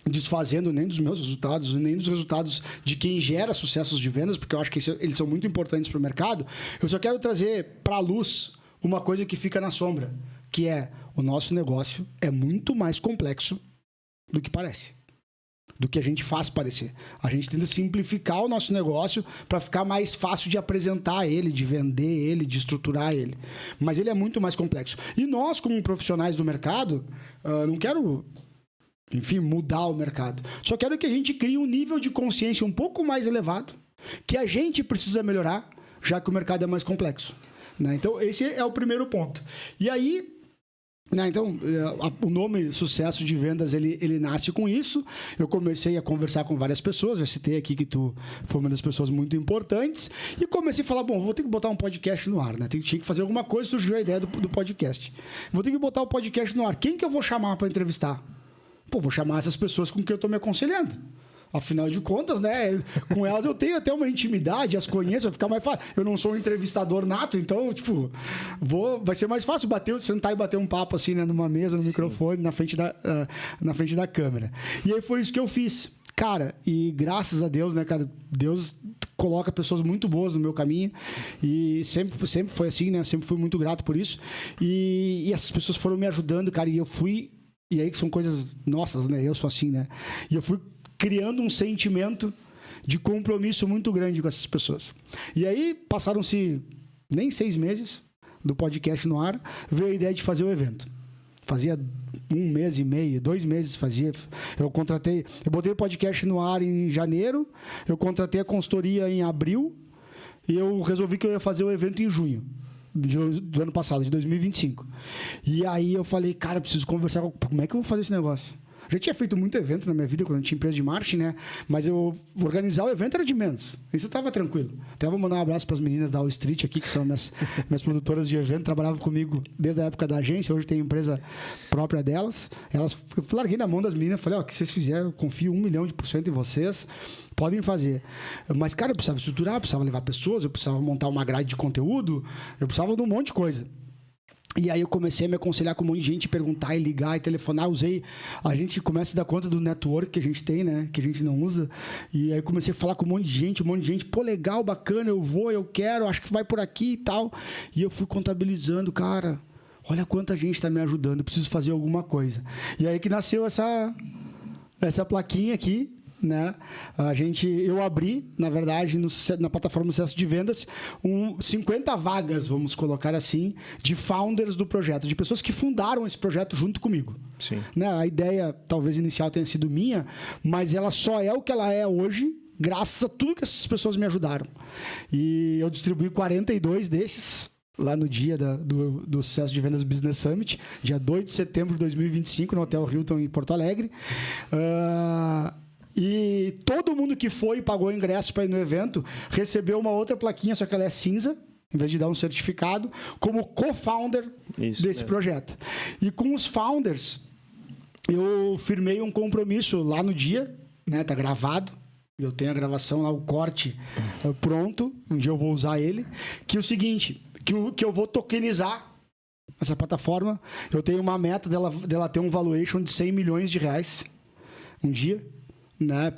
desfazendo nem dos meus resultados, nem dos resultados de quem gera sucessos de vendas, porque eu acho que eles são muito importantes para o mercado. Eu só quero trazer para a luz uma coisa que fica na sombra, que é o nosso negócio é muito mais complexo do que parece, do que a gente faz parecer. A gente tenta simplificar o nosso negócio para ficar mais fácil de apresentar ele, de vender ele, de estruturar ele. Mas ele é muito mais complexo. E nós, como profissionais do mercado, não quero, mudar o mercado. Só quero que a gente crie um nível de consciência um pouco mais elevado, que a gente precisa melhorar, já que o mercado é mais complexo. Né? Então, esse é o primeiro ponto. E aí, então, o nome Sucesso de Vendas, ele nasce com isso. Eu comecei a conversar com várias pessoas. Já citei aqui que tu foi uma das pessoas muito importantes. E comecei a falar, vou ter que botar um podcast no ar, né? Tinha que fazer alguma coisa, surgiu a ideia do podcast. Vou ter que botar o podcast no ar. Quem que eu vou chamar para entrevistar? Vou chamar essas pessoas com quem eu estou me aconselhando. Afinal de contas, né? Com elas eu tenho até uma intimidade, as conheço, vai ficar mais fácil. Eu não sou um entrevistador nato, então, vai ser mais fácil sentar e bater um papo assim, né? Numa mesa, no microfone, na frente da câmera. E aí foi isso que eu fiz. Cara, e graças a Deus, né, cara? Deus coloca pessoas muito boas no meu caminho e sempre foi assim, né? Sempre fui muito grato por isso. E essas pessoas foram me ajudando, cara, e eu fui... E aí que são coisas nossas, né? Eu sou assim, né? E eu fui criando um sentimento de compromisso muito grande com essas pessoas. E aí, passaram-se nem 6 meses do podcast no ar, veio a ideia de fazer o evento. Fazia 1 mês e meio, 2 meses fazia. Eu botei o podcast no ar em janeiro, eu contratei a consultoria em abril e eu resolvi que eu ia fazer o evento em junho do ano passado, de 2025. E aí eu falei, cara, eu preciso conversar como é que eu vou fazer esse negócio? Já tinha feito muito evento na minha vida, quando eu tinha empresa de marketing, né? Mas organizar o evento era de menos. Isso eu estava tranquilo. Até vou mandar um abraço para as meninas da All Street aqui, que são minhas produtoras de evento. Trabalhavam comigo desde a época da agência. Hoje tem empresa própria delas. Eu larguei na mão das meninas. Falei, o que vocês fizeram, eu confio 1.000.000% em vocês. Podem fazer. Mas, cara, eu precisava estruturar, eu precisava levar pessoas, eu precisava montar uma grade de conteúdo, eu precisava de um monte de coisa. E aí eu comecei a me aconselhar com um monte de gente, perguntar e ligar e telefonar. A gente começa a dar conta do network que a gente tem, né? Que a gente não usa. E aí eu comecei a falar com um monte de gente. Pô, legal, bacana, eu quero, acho que vai por aqui e tal. E eu fui contabilizando, cara, olha quanta gente está me ajudando, eu preciso fazer alguma coisa. E aí que nasceu essa plaquinha aqui, né? Eu abri, na verdade, na plataforma do Sucesso de Vendas, 50 vagas, vamos colocar assim, de founders do projeto, de pessoas que fundaram esse projeto junto comigo. Sim. Né? A ideia, talvez inicial, tenha sido minha, mas ela só é o que ela é hoje, graças a tudo que essas pessoas me ajudaram. E eu distribuí 42 desses lá no dia do Sucesso de Vendas Business Summit, dia 2 de setembro de 2025, no Hotel Hilton, em Porto Alegre. E todo mundo que foi e pagou ingresso para ir no evento recebeu uma outra plaquinha, só que ela é cinza, em vez de dar um certificado, como co-founder desse projeto. E com os founders, eu firmei um compromisso lá no dia, né? Tá gravado. Eu tenho a gravação lá, o corte pronto. Um dia eu vou usar ele. Que é o seguinte, que eu vou tokenizar essa plataforma. Eu tenho uma meta dela ter um valuation de 100 milhões de reais um dia, né?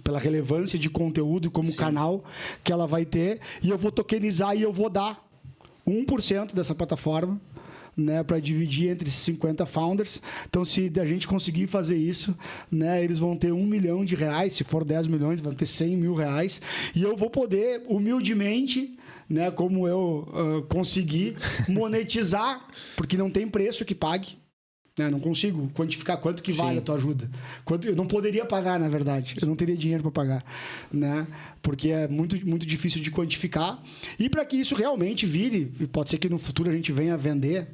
Pela relevância de conteúdo como canal que ela vai ter. E eu vou tokenizar e eu vou dar 1% dessa plataforma, né, para dividir entre 50 founders. Então, se a gente conseguir fazer isso, né, eles vão ter 1 milhão de reais. Se for 10 milhões, vão ter 100 mil reais. E eu vou poder, humildemente, né, como eu consegui, monetizar, porque não tem preço que pague. Né, não consigo quantificar quanto que vale a tua ajuda. Eu não poderia pagar, na verdade. Eu não teria dinheiro para pagar. Né, porque é muito, muito difícil de quantificar. E para que isso realmente vire, e pode ser que no futuro a gente venha a vender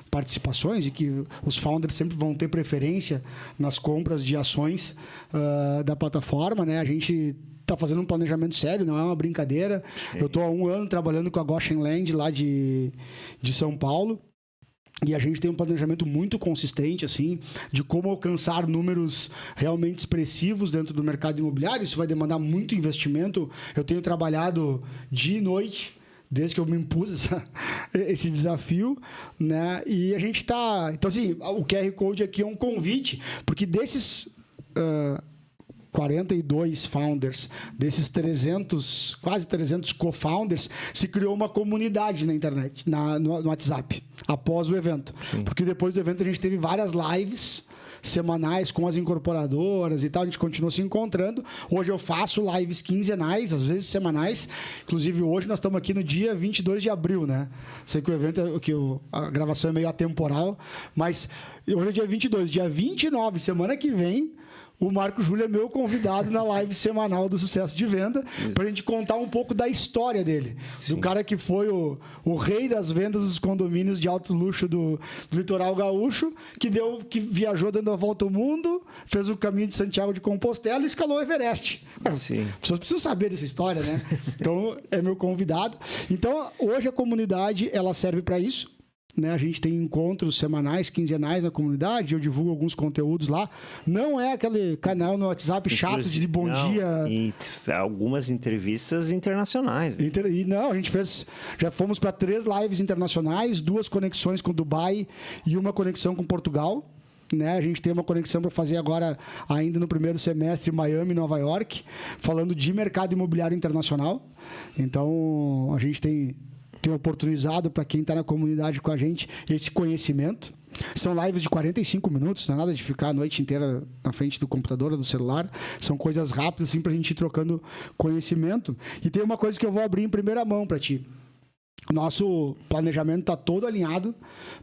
participações e que os founders sempre vão ter preferência nas compras de ações da plataforma, né? A gente está fazendo um planejamento sério, não é uma brincadeira. Sim. Eu estou há 1 ano trabalhando com a Goshen Land lá de São Paulo. E a gente tem um planejamento muito consistente, assim, de como alcançar números realmente expressivos dentro do mercado imobiliário. Isso vai demandar muito investimento. Eu tenho trabalhado dia e noite desde que eu me impus esse desafio, né? E a gente está... Então, assim, o QR Code aqui é um convite, porque desses 42 founders, desses 300, quase 300 co-founders, se criou uma comunidade na internet, no WhatsApp, após o evento. Sim. Porque depois do evento a gente teve várias lives semanais com as incorporadoras e tal, a gente continuou se encontrando. Hoje eu faço lives quinzenais, às vezes semanais. Inclusive, hoje nós estamos aqui no dia 22 de abril, né? Sei que o evento, a gravação é meio atemporal, mas hoje é dia 22. Dia 29, semana que vem, o Marco Júlio é meu convidado na live semanal do Sucesso de Venda, para a gente contar um pouco da história dele. Sim. Do cara que foi o rei das vendas dos condomínios de alto luxo do litoral gaúcho, que viajou dando a volta ao mundo, fez o caminho de Santiago de Compostela e escalou o Everest. Sim. As pessoas precisam saber dessa história, né? Então, é meu convidado. Então, hoje a comunidade ela serve para isso. Né, a gente tem encontros semanais, quinzenais na comunidade, eu divulgo alguns conteúdos lá. Não é aquele canal no WhatsApp chato de bom dia. E algumas entrevistas internacionais. Né? Não, a gente já fomos para 3 lives internacionais, 2 conexões com Dubai e uma conexão com Portugal. Né? A gente tem uma conexão para fazer agora, ainda no primeiro semestre, Miami e Nova York, falando de mercado imobiliário internacional. Então, a gente tem oportunizado para quem está na comunidade com a gente esse conhecimento. São lives de 45 minutos, não é nada de ficar a noite inteira na frente do computador ou do celular. São coisas rápidas, assim, para a gente ir trocando conhecimento. E tem uma coisa que eu vou abrir em primeira mão para ti. Nosso planejamento está todo alinhado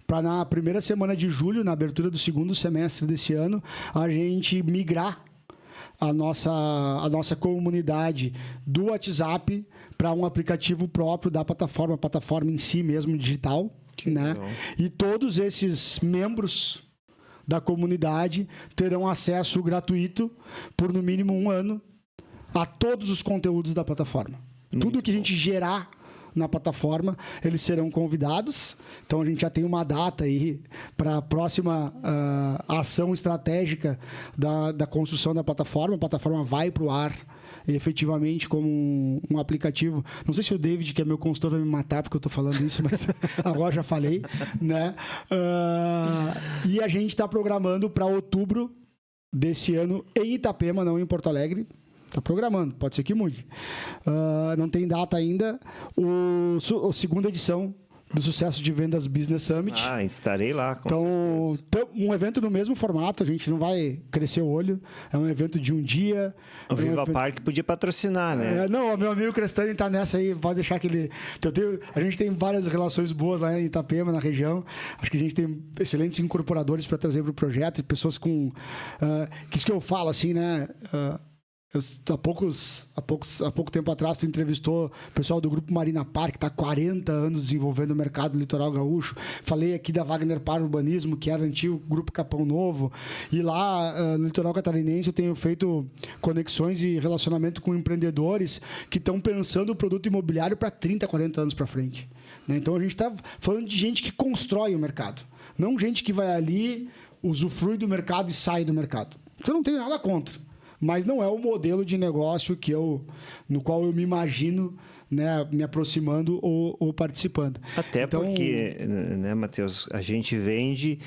para na primeira semana de julho, na abertura do segundo semestre desse ano, a gente migrar a nossa comunidade do WhatsApp para um aplicativo próprio da plataforma, a plataforma em si mesmo, digital. Né? E todos esses membros da comunidade terão acesso gratuito por no mínimo 1 ano a todos os conteúdos da plataforma. Tudo que a gente gerar na plataforma, eles serão convidados. Então, a gente já tem uma data aí para a próxima ação estratégica da construção da plataforma. A plataforma vai para o ar efetivamente como um aplicativo. Não sei se o David, que é meu consultor, vai me matar porque eu estou falando isso, mas agora já falei. Né? E a gente está programando para outubro desse ano em Itapema, não em Porto Alegre. Está programando, pode ser que mude. Não tem data ainda. A segunda edição do Sucesso de Vendas Business Summit. Estarei lá, com certeza. Um evento no mesmo formato, a gente não vai crescer o olho. É um evento de um dia. O Viva Parque podia patrocinar, né? Não, o meu amigo Crestani está nessa aí, pode deixar que ele... a gente tem várias relações boas lá em Itapema, na região. Acho que a gente tem excelentes incorporadores para trazer para o projeto, pessoas com... que isso que eu falo, assim, né? Há pouco tempo atrás, tu entrevistou o pessoal do Grupo Marina Par, que está há 40 anos desenvolvendo o mercado litoral gaúcho. Falei aqui da Wagner Par Urbanismo, que era antigo Grupo Capão Novo. E lá no litoral catarinense eu tenho feito conexões e relacionamento com empreendedores que estão pensando o produto imobiliário para 30, 40 anos para frente. Né? Então a gente está falando de gente que constrói o mercado. Não gente que vai ali, usufrui do mercado e sai do mercado. Porque eu não tenho nada contra. Mas não é o modelo de negócio no qual eu me imagino, né, me aproximando ou participando. Até então, porque, né, Matheus, a gente vende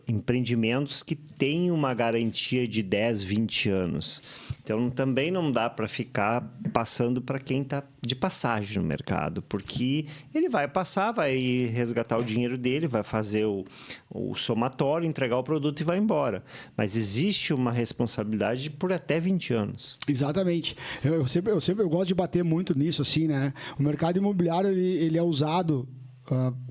empreendimentos que têm uma garantia de 10, 20 anos. Então, também não dá para ficar passando para quem está de passagem no mercado, porque ele vai passar, vai resgatar o dinheiro dele, vai fazer o somatório, entregar o produto e vai embora. Mas existe uma responsabilidade por até 20 anos. Exatamente. Eu gosto de bater muito nisso, assim, né? O mercado imobiliário, ele é usado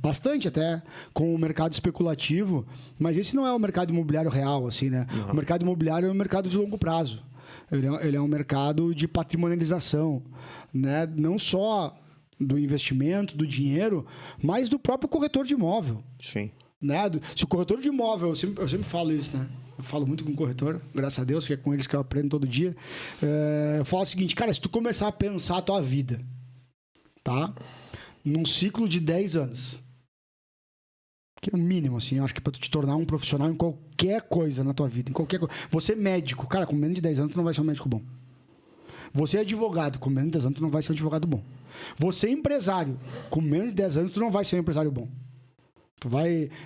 bastante até com o mercado especulativo, mas esse não é o mercado imobiliário real, assim, né? Uhum. O mercado imobiliário é um mercado de longo prazo. Ele é um mercado de patrimonialização, né? Não só do investimento, do dinheiro, mas do próprio corretor de imóvel. Sim. Né? Se o corretor de imóvel, eu sempre falo isso, né? Eu falo muito com o corretor, graças a Deus, que é com eles que eu aprendo todo dia. Eu falo o seguinte, cara, se tu começar a pensar a tua vida, tá? Num ciclo de 10 anos. Que é o mínimo, assim. Eu acho que para tu te tornar um profissional em qualquer coisa na tua vida. Em qualquer coisa. Você é médico. Cara, com menos de 10 anos tu não vai ser um médico bom. Você é advogado. Com menos de 10 anos tu não vai ser um advogado bom. Você é empresário. Com menos de 10 anos tu não vai ser um empresário bom.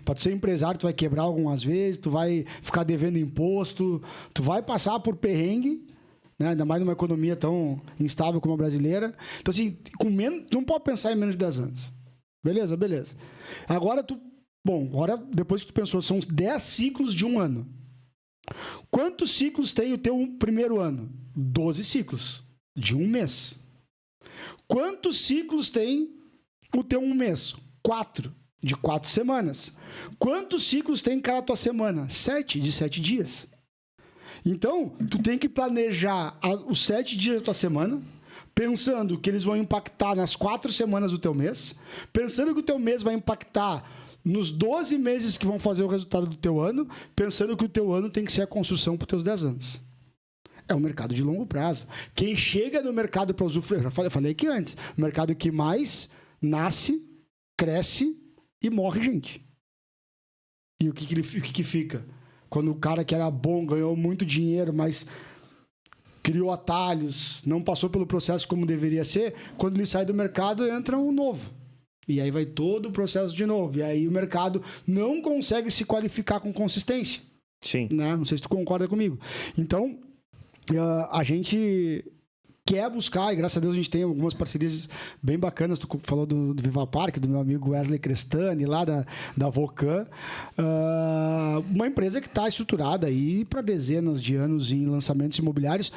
Para tu ser empresário, tu vai quebrar algumas vezes. Tu vai ficar devendo imposto. Tu vai passar por perrengue. Né? Ainda mais numa economia tão instável como a brasileira. Então, assim, tu não pode pensar em menos de 10 anos. Beleza? Agora, depois que tu pensou, são 10 ciclos de um ano. Quantos ciclos tem o teu primeiro ano? 12 ciclos de um mês. Quantos ciclos tem o teu um mês? 4, de 4 semanas. Quantos ciclos tem cada tua semana? 7, de 7 dias. Então, tu tem que planejar os 7 dias da tua semana, pensando que eles vão impactar nas 4 semanas do teu mês, pensando que o teu mês vai impactar nos 12 meses que vão fazer o resultado do teu ano, pensando que o teu ano tem que ser a construção para os teus 10 anos. É um mercado de longo prazo. Quem chega no mercado para usufruir, eu falei aqui antes, o mercado que mais nasce, cresce e morre gente. E o que fica? Quando o cara que era bom ganhou muito dinheiro, mas criou atalhos, não passou pelo processo como deveria ser, quando ele sai do mercado, entra um novo. E aí vai todo o processo de novo. E aí o mercado não consegue se qualificar com consistência. Sim. Né? Não sei se tu concorda comigo. Então, a gente quer buscar, e graças a Deus a gente tem algumas parcerias bem bacanas. Tu falou do Viva Park, do meu amigo Wesley Crestani, lá da Vocan. Uma empresa que está estruturada aí para dezenas de anos em lançamentos imobiliários.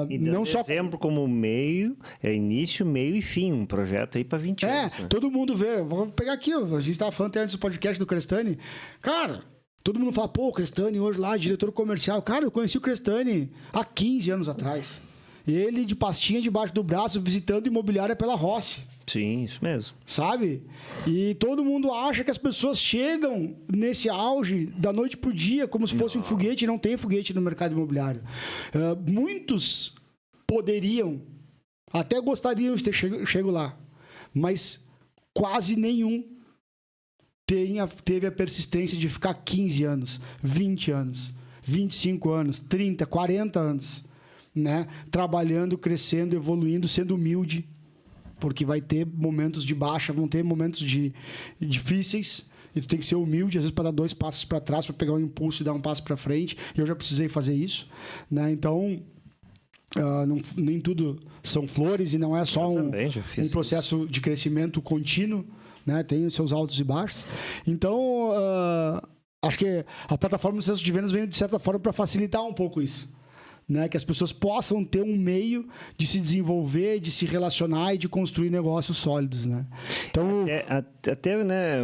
E não dezembro só como meio, início, meio e fim, um projeto aí para 20 anos. Né? Todo mundo vê. Vou pegar aqui, a gente estava falando até antes do podcast do Crestani. Cara, todo mundo fala, o Crestani hoje lá, diretor comercial. Cara, eu conheci o Crestani há 15 anos atrás. Ele de pastinha debaixo do braço, visitando imobiliária pela Rossi. Sim, isso mesmo. Sabe? E todo mundo acha que as pessoas chegam nesse auge da noite pro dia, como se fosse um foguete, e não tem foguete no mercado imobiliário. Muitos poderiam, até gostariam de ter chego lá, mas quase nenhum teve a persistência de ficar 15 anos, 20 anos, 25 anos, 30, 40 anos. Né? Trabalhando, crescendo, evoluindo, sendo humilde, porque vai ter momentos de baixa, vão ter momentos difíceis, e tu tem que ser humilde, às vezes para dar 2 passos para trás, para pegar um impulso e dar um passo para frente. Eu já precisei fazer isso, né? Então, nem tudo são flores, e não é só um processo de crescimento contínuo, né? Tem os seus altos e baixos. Então, acho que a plataforma do Sucesso de Vendas vem, de certa forma, para facilitar um pouco isso. né? Que as pessoas possam ter um meio de se desenvolver, de se relacionar e de construir negócios sólidos, né? Então... Até, né?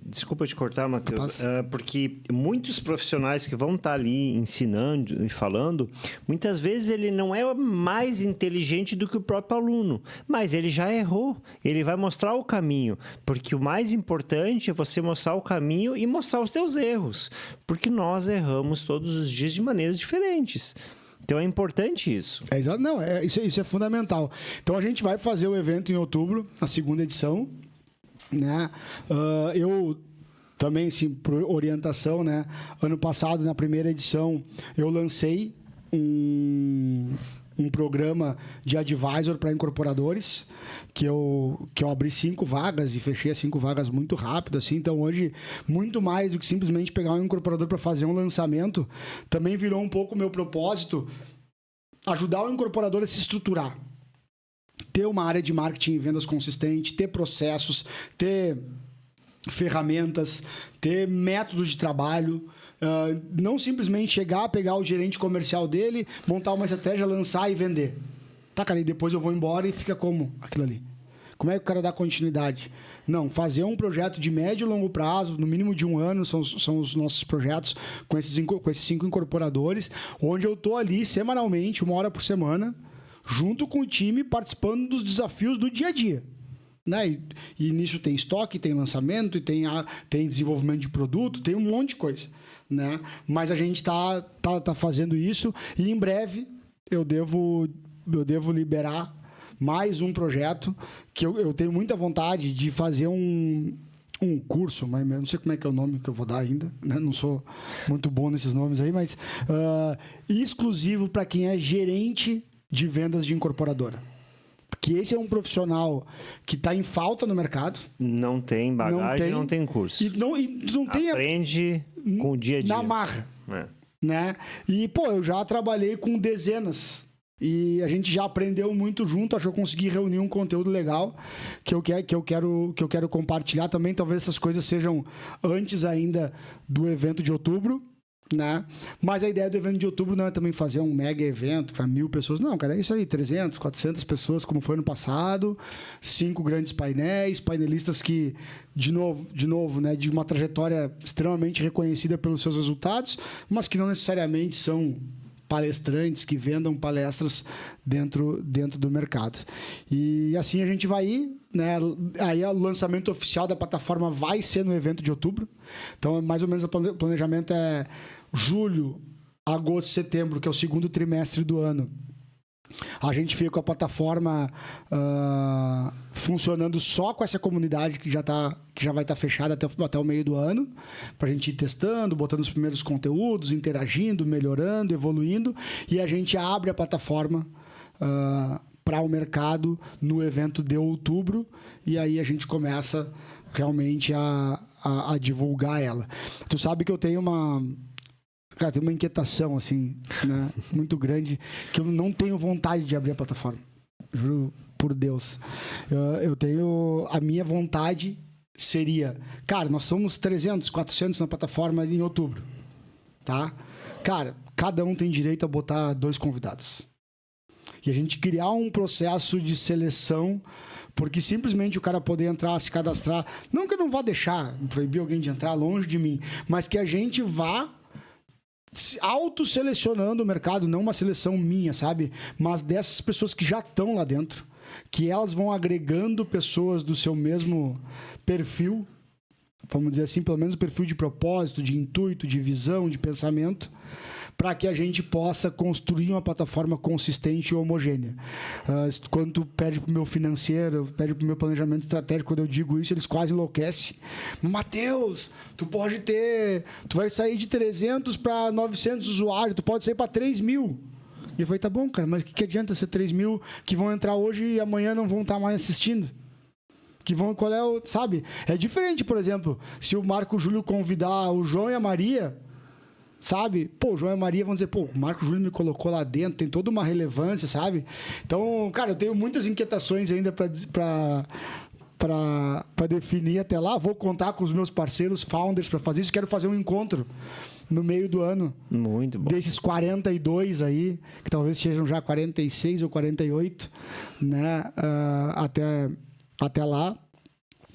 Desculpa te cortar, Matheus, porque muitos profissionais que vão estar ali ensinando e falando, muitas vezes ele não é mais inteligente do que o próprio aluno, mas ele já errou. Ele vai mostrar o caminho, porque o mais importante é você mostrar o caminho e mostrar os teus erros, porque nós erramos todos os dias de maneiras diferentes. Então, é importante isso. Isso é fundamental. Então, a gente vai fazer o evento em outubro, a segunda edição, né? Eu também, assim, por orientação, né? Ano passado, na primeira edição, eu lancei um programa de advisor para incorporadores, que eu abri 5 vagas e fechei as 5 vagas muito rápido, assim. Então, hoje, muito mais do que simplesmente pegar um incorporador para fazer um lançamento, também virou um pouco o meu propósito ajudar o incorporador a se estruturar. Ter uma área de marketing e vendas consistente, ter processos, ter ferramentas, ter métodos de trabalho. Não simplesmente chegar, pegar o gerente comercial dele, montar uma estratégia, lançar e vender. Tá, cara, e depois eu vou embora e fica como aquilo ali? Como é que o cara dá continuidade? Não, fazer um projeto de médio e longo prazo, no mínimo de 1 ano, são os nossos projetos com esses 5 incorporadores, onde eu tô ali semanalmente, 1 hora por semana, junto com o time, participando dos desafios do dia a dia. Né? E nisso tem estoque, tem lançamento, e tem desenvolvimento de produto, tem um monte de coisa. Né? Mas a gente tá fazendo isso e em breve eu devo liberar mais um projeto que eu tenho muita vontade de fazer um curso, mas eu não sei como é que é o nome que eu vou dar ainda, né? Não sou muito bom nesses nomes aí, mas exclusivo para quem é gerente de vendas de incorporadora. Porque esse é um profissional que está em falta no mercado. Não tem bagagem, não tem curso. E não tem... Aprende com o dia a dia. Na marra. Né? E, eu já trabalhei com dezenas. E a gente já aprendeu muito junto. Acho que eu consegui reunir um conteúdo legal que eu quero compartilhar também. Talvez essas coisas sejam antes ainda do evento de outubro. Né? Mas a ideia do evento de outubro não é também fazer um mega evento para 1.000 pessoas. Não, cara, é isso aí, 300, 400 pessoas, como foi no passado, 5 grandes painelistas que, de novo, né, de uma trajetória extremamente reconhecida pelos seus resultados, mas que não necessariamente são palestrantes que vendam palestras dentro do mercado. E assim a gente vai ir, né? Aí o lançamento oficial da plataforma vai ser no evento de outubro. Então, mais ou menos, o planejamento é julho, agosto, setembro, que é o segundo trimestre do ano. A gente fica com a plataforma funcionando só com essa comunidade que já vai estar fechada até o meio do ano, para a gente ir testando, botando os primeiros conteúdos, interagindo, melhorando, evoluindo, e a gente abre a plataforma para o mercado no evento de outubro, e aí a gente começa realmente a divulgar ela. Tu sabe que eu tenho Cara, tem uma inquietação, assim, né, muito grande, que eu não tenho vontade de abrir a plataforma. Juro por Deus. Eu tenho... A minha vontade seria... Cara, nós somos 300, 400 na plataforma em outubro. Tá? Cara, cada um tem direito a botar 2 convidados. E a gente criar um processo de seleção, porque simplesmente o cara poder entrar, se cadastrar... Não que eu não vá deixar, proibir alguém de entrar longe de mim, mas que a gente vá autoselecionando o mercado, não uma seleção minha, sabe? Mas dessas pessoas que já estão lá dentro, que elas vão agregando pessoas do seu mesmo perfil, vamos dizer assim, pelo menos o perfil de propósito, de intuito, de visão, de pensamento, para que a gente possa construir uma plataforma consistente e homogênea. Quando tu pede para o meu financeiro, pede para o meu planejamento estratégico, quando eu digo isso, eles quase enlouquecem. Matheus, tu vai sair de 300 para 900 usuários, tu pode sair para 3.000. E eu falei, tá bom, cara, mas o que adianta ser 3.000 que vão entrar hoje e amanhã não vão estar mais assistindo? Sabe? É diferente, por exemplo, se o Marco Júlio convidar o João e a Maria... Sabe? O João e a Maria vão dizer, o Marco Júlio me colocou lá dentro, tem toda uma relevância, sabe? Então, cara, eu tenho muitas inquietações ainda para definir até lá. Vou contar com os meus parceiros founders para fazer isso. Quero fazer um encontro no meio do ano. Muito bom. Desses 42 aí, que talvez sejam já 46 ou 48, né? Até lá.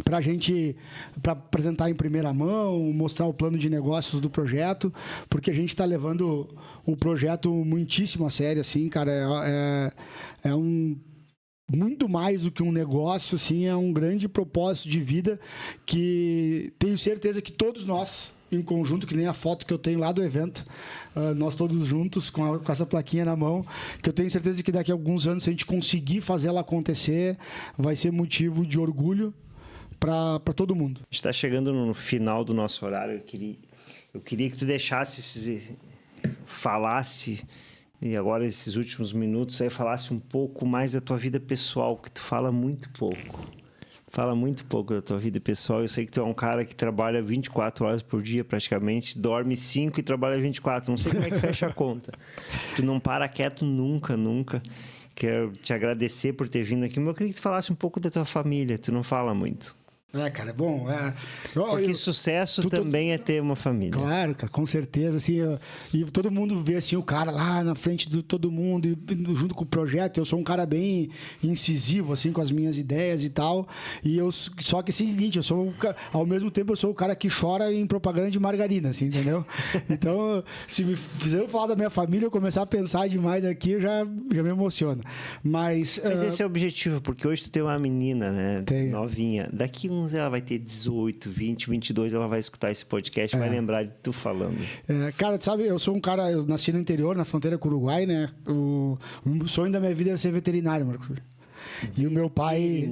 Para apresentar em primeira mão, mostrar o plano de negócios do projeto, porque a gente está levando o projeto muitíssimo a sério, assim, cara. É muito mais do que um negócio, assim, é um grande propósito de vida que tenho certeza que todos nós, em conjunto, que nem a foto que eu tenho lá do evento, nós todos juntos com essa plaquinha na mão, que eu tenho certeza que daqui a alguns anos, se a gente conseguir fazer ela acontecer, vai ser motivo de orgulho para todo mundo. A gente está chegando no final do nosso horário. Eu queria que tu falasse, e agora esses últimos minutos aí, falasse um pouco mais da tua vida pessoal, que tu fala muito pouco. Fala muito pouco da tua vida pessoal. Eu sei que tu é um cara que trabalha 24 horas por dia praticamente, dorme 5 e trabalha 24. Não sei como é que fecha a conta. Tu não para quieto nunca. Quero te agradecer por ter vindo aqui, mas eu queria que tu falasse um pouco da tua família. Tu não fala muito. Cara, bom... Porque sucesso também é ter uma família. Claro, cara, com certeza, assim, e todo mundo vê, assim, o cara lá na frente de todo mundo, e, junto com o projeto. Eu sou um cara bem incisivo, assim, com as minhas ideias e tal, só que é o seguinte, ao mesmo tempo, eu sou o cara que chora em propaganda de margarina, assim, entendeu? Então, se me fizer falar da minha família, eu começar a pensar demais aqui, eu já me emociono. Mas esse é o objetivo, porque hoje tu tem uma menina, né, novinha. Daqui ela vai ter 18, 20, 22, ela vai escutar esse podcast, vai lembrar de tu falando. Cara, sabe, eu sou um cara, eu nasci no interior, na fronteira com o Uruguai, né? O sonho da minha vida era ser veterinário, Marcos. E o meu pai...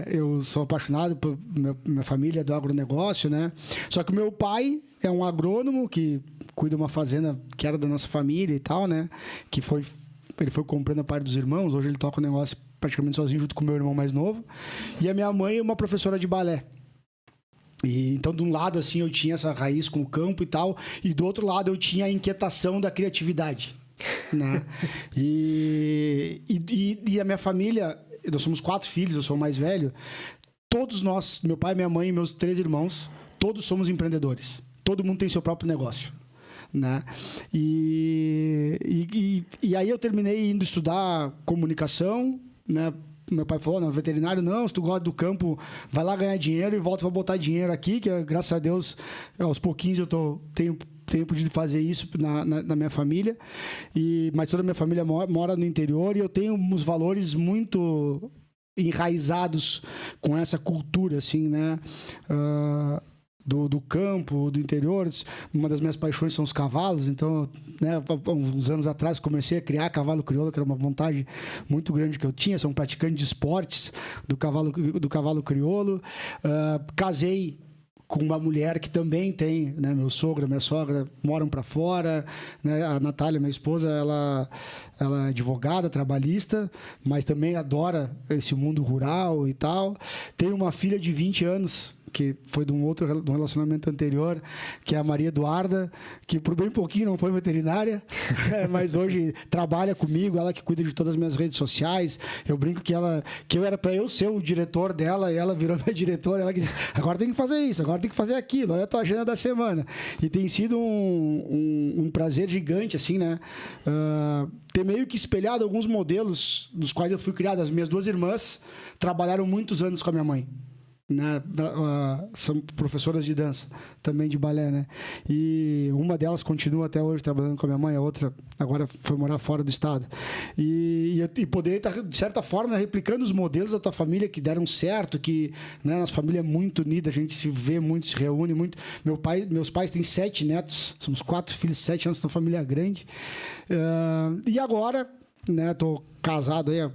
eu sou apaixonado por... Minha família é do agronegócio, né? Só que o meu pai é um agrônomo que cuida de uma fazenda que era da nossa família e tal, né? Ele foi comprando a parte dos irmãos, hoje ele toca o negócio praticamente sozinho, junto com o meu irmão mais novo. E a minha mãe é uma professora de balé. E então, de um lado, assim, eu tinha essa raiz com o campo e tal, e do outro lado eu tinha a inquietação da criatividade, né? E a minha família, nós somos 4 filhos, eu sou o mais velho. Todos nós, meu pai, minha mãe e meus 3 irmãos, todos somos empreendedores. Todo mundo tem seu próprio negócio, né? E aí eu terminei indo estudar comunicação, né? Meu pai falou, não, veterinário não, se tu gosta do campo, vai lá ganhar dinheiro e volta para botar dinheiro aqui, que graças a Deus, aos pouquinhos eu tenho podido fazer isso na minha família, mas toda a minha família mora no interior e eu tenho uns valores muito enraizados com essa cultura, assim, né? Do campo, do interior. Uma das minhas paixões são os cavalos, então, né, uns anos atrás comecei a criar cavalo crioulo, que era uma vontade muito grande que eu tinha. Sou um praticante de esportes do cavalo crioulo. Casei com uma mulher que também tem, né, meu sogro, minha sogra moram para fora, né, a Natália, minha esposa, ela é advogada, trabalhista, mas também adora esse mundo rural e tal. Tenho uma filha de 20 anos, que foi de um relacionamento anterior, que é a Maria Eduarda, que por bem pouquinho não foi veterinária, mas hoje trabalha comigo, ela que cuida de todas as minhas redes sociais. Eu brinco que eu era para eu ser o diretor dela, e ela virou minha diretora, ela que disse, agora tem que fazer isso, agora tem que fazer aquilo, olha a tua agenda da semana. E tem sido um prazer gigante, assim, né? Ter meio que espelhado alguns modelos dos quais eu fui criado. As minhas 2 irmãs trabalharam muitos anos com a minha mãe, né? São professoras de dança, também de balé, né? E uma delas continua até hoje trabalhando com a minha mãe, a outra agora foi morar fora do estado. E poder estar, de certa forma, replicando os modelos da tua família que deram certo, que, né, nossa família é muito unida, a gente se vê muito, se reúne muito. Meus pais têm 7 netos, somos 4 filhos, 7 anos, uma família grande. E agora, né, tô casado aí há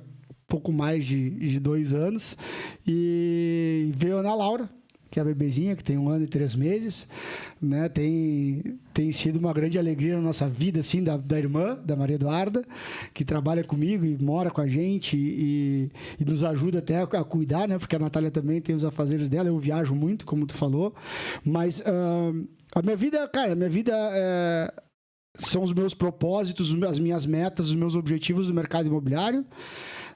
pouco mais de 2 anos, e veio a Ana Laura, que é a bebezinha, que tem 1 ano e 3 meses, né? Tem sido uma grande alegria na nossa vida, assim, da irmã, da Maria Eduarda, que trabalha comigo e mora com a gente e nos ajuda até a cuidar, né? Porque a Natália também tem os afazeres dela, eu viajo muito, como tu falou, mas a minha vida, cara, são os meus propósitos, as minhas metas, os meus objetivos do mercado imobiliário.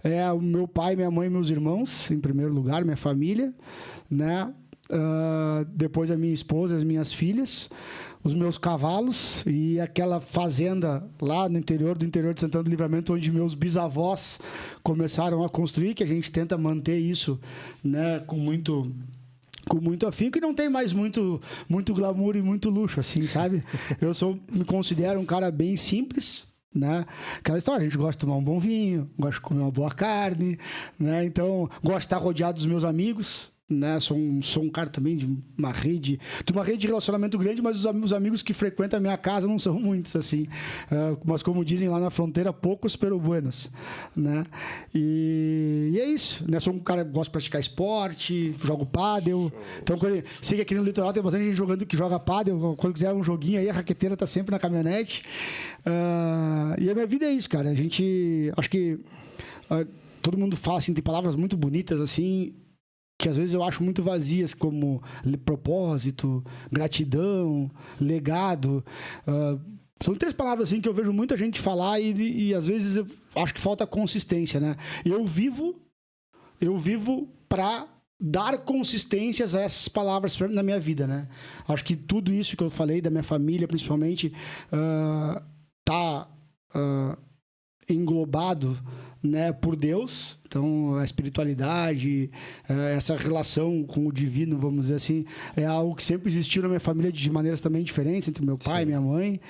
é o meu pai, minha mãe e meus irmãos, em primeiro lugar, minha família, né? Depois a minha esposa, as minhas filhas, os meus cavalos e aquela fazenda lá no interior de Santana do Livramento, onde meus bisavós começaram a construir, que a gente tenta manter isso, né, com muito afinco, e não tem mais muito glamour e muito luxo, assim, sabe? Me considero um cara bem simples, né? Aquela história, a gente gosta de tomar um bom vinho, gosta de comer uma boa carne, né? Então, gosto de estar rodeado dos meus amigos, né? Sou um cara também de uma rede de relacionamento grande, mas os amigos que frequentam a minha casa não são muitos, assim. Mas como dizem lá na fronteira, poucos pero buenos, né? E é isso, né? Sou um cara que gosta de praticar esporte, jogo pádel. Então, sei que aqui no litoral tem bastante gente que joga pádel. Quando quiser um joguinho aí, a raqueteira tá sempre na caminhonete. E a minha vida é isso, cara. Acho que todo mundo fala, assim, tem palavras muito bonitas, assim, que às vezes eu acho muito vazias, como propósito, gratidão, legado. São 3 palavras assim que eu vejo muita gente falar e às vezes eu acho que falta consistência, né? Eu vivo para dar consistências a essas palavras na minha vida, né? Acho que tudo isso que eu falei da minha família, principalmente, tá englobado, né, por Deus. Então, a espiritualidade, essa relação com o divino, vamos dizer assim, é algo que sempre existiu na minha família de maneiras também diferentes, entre meu pai e minha mãe.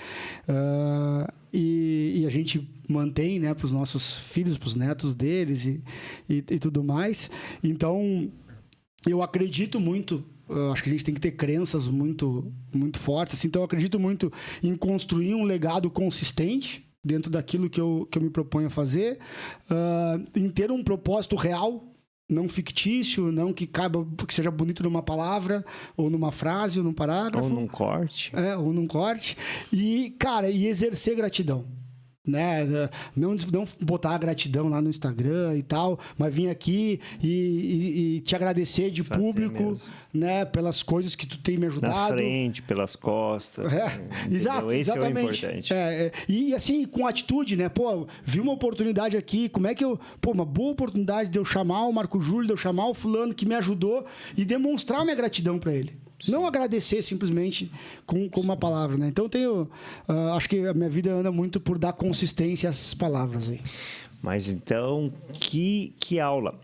E a gente mantém, né, para os nossos filhos, para os netos deles e tudo mais. Então, eu acredito muito. Acho que a gente tem que ter crenças muito, muito fortes. Assim, então, eu acredito muito em construir um legado consistente dentro daquilo que eu me proponho a fazer, em ter um propósito real, não fictício, não que seja bonito numa palavra, ou numa frase, ou num parágrafo. Ou num corte. Ou num corte. E, cara, exercer gratidão. Né? Não botar a gratidão lá no Instagram e tal, mas vir aqui e te agradecer de público, né? Pelas coisas que tu tem me ajudado. Na frente, pelas costas. Exato, esse exatamente. É o importante. E assim, com atitude, né? Pô, vi uma oportunidade aqui, como é que uma boa oportunidade de eu chamar o Marco Júlio, de eu chamar o fulano que me ajudou e demonstrar minha gratidão para ele. Sim. Não agradecer simplesmente com uma palavra, né? Então acho que a minha vida anda muito por dar consistência a essas palavras aí. Mas então, que aula!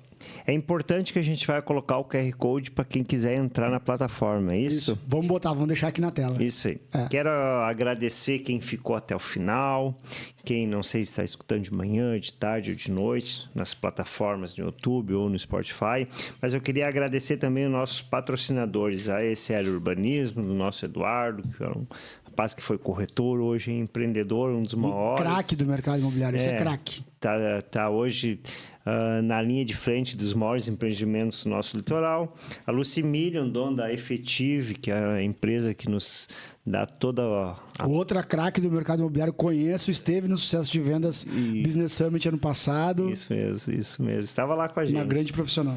É importante que a gente vai colocar o QR Code para quem quiser entrar na plataforma, é isso? Vamos deixar aqui na tela. Isso aí. Quero agradecer quem ficou até o final, quem não sei se está escutando de manhã, de tarde ou de noite, nas plataformas do YouTube ou no Spotify, mas eu queria agradecer também os nossos patrocinadores, a ECL Urbanismo, do nosso Eduardo, que é um rapaz que foi corretor, hoje é empreendedor, um dos maiores. Craque do mercado imobiliário, esse é craque. Tá hoje na linha de frente dos maiores empreendimentos do nosso litoral. A Lucimilian, dona da Efetive, que é a empresa que nos dá toda Outra craque do mercado imobiliário, conheço, esteve no Sucesso de Vendas Business Summit ano passado. Isso mesmo. Estava lá com a gente. Uma grande profissional.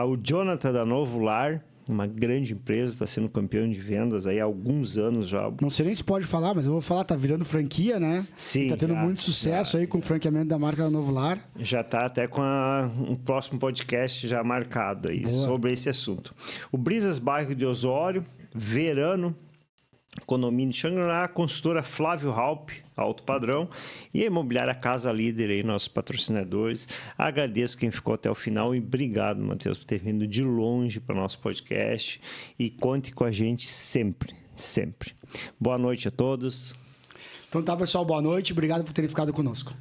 O Jonathan da Novo Lar, uma grande empresa, está sendo campeão de vendas aí há alguns anos já. Não sei nem se pode falar, mas eu vou falar, tá virando franquia, né? Sim. Tá tendo muito sucesso aí com o franqueamento da marca da Novo Lar. Já tá até com um próximo podcast já marcado aí sobre esse assunto. O Brisas Bairro de Osório, Verano, Condomínio Xangri-Lá, consultora Flávio Halp, alto padrão, e a Imobiliária Casa Líder aí, nossos patrocinadores. Agradeço quem ficou até o final e obrigado, Matheus, por ter vindo de longe para o nosso podcast e conte com a gente sempre, sempre. Boa noite a todos. Então tá, pessoal, boa noite, obrigado por terem ficado conosco.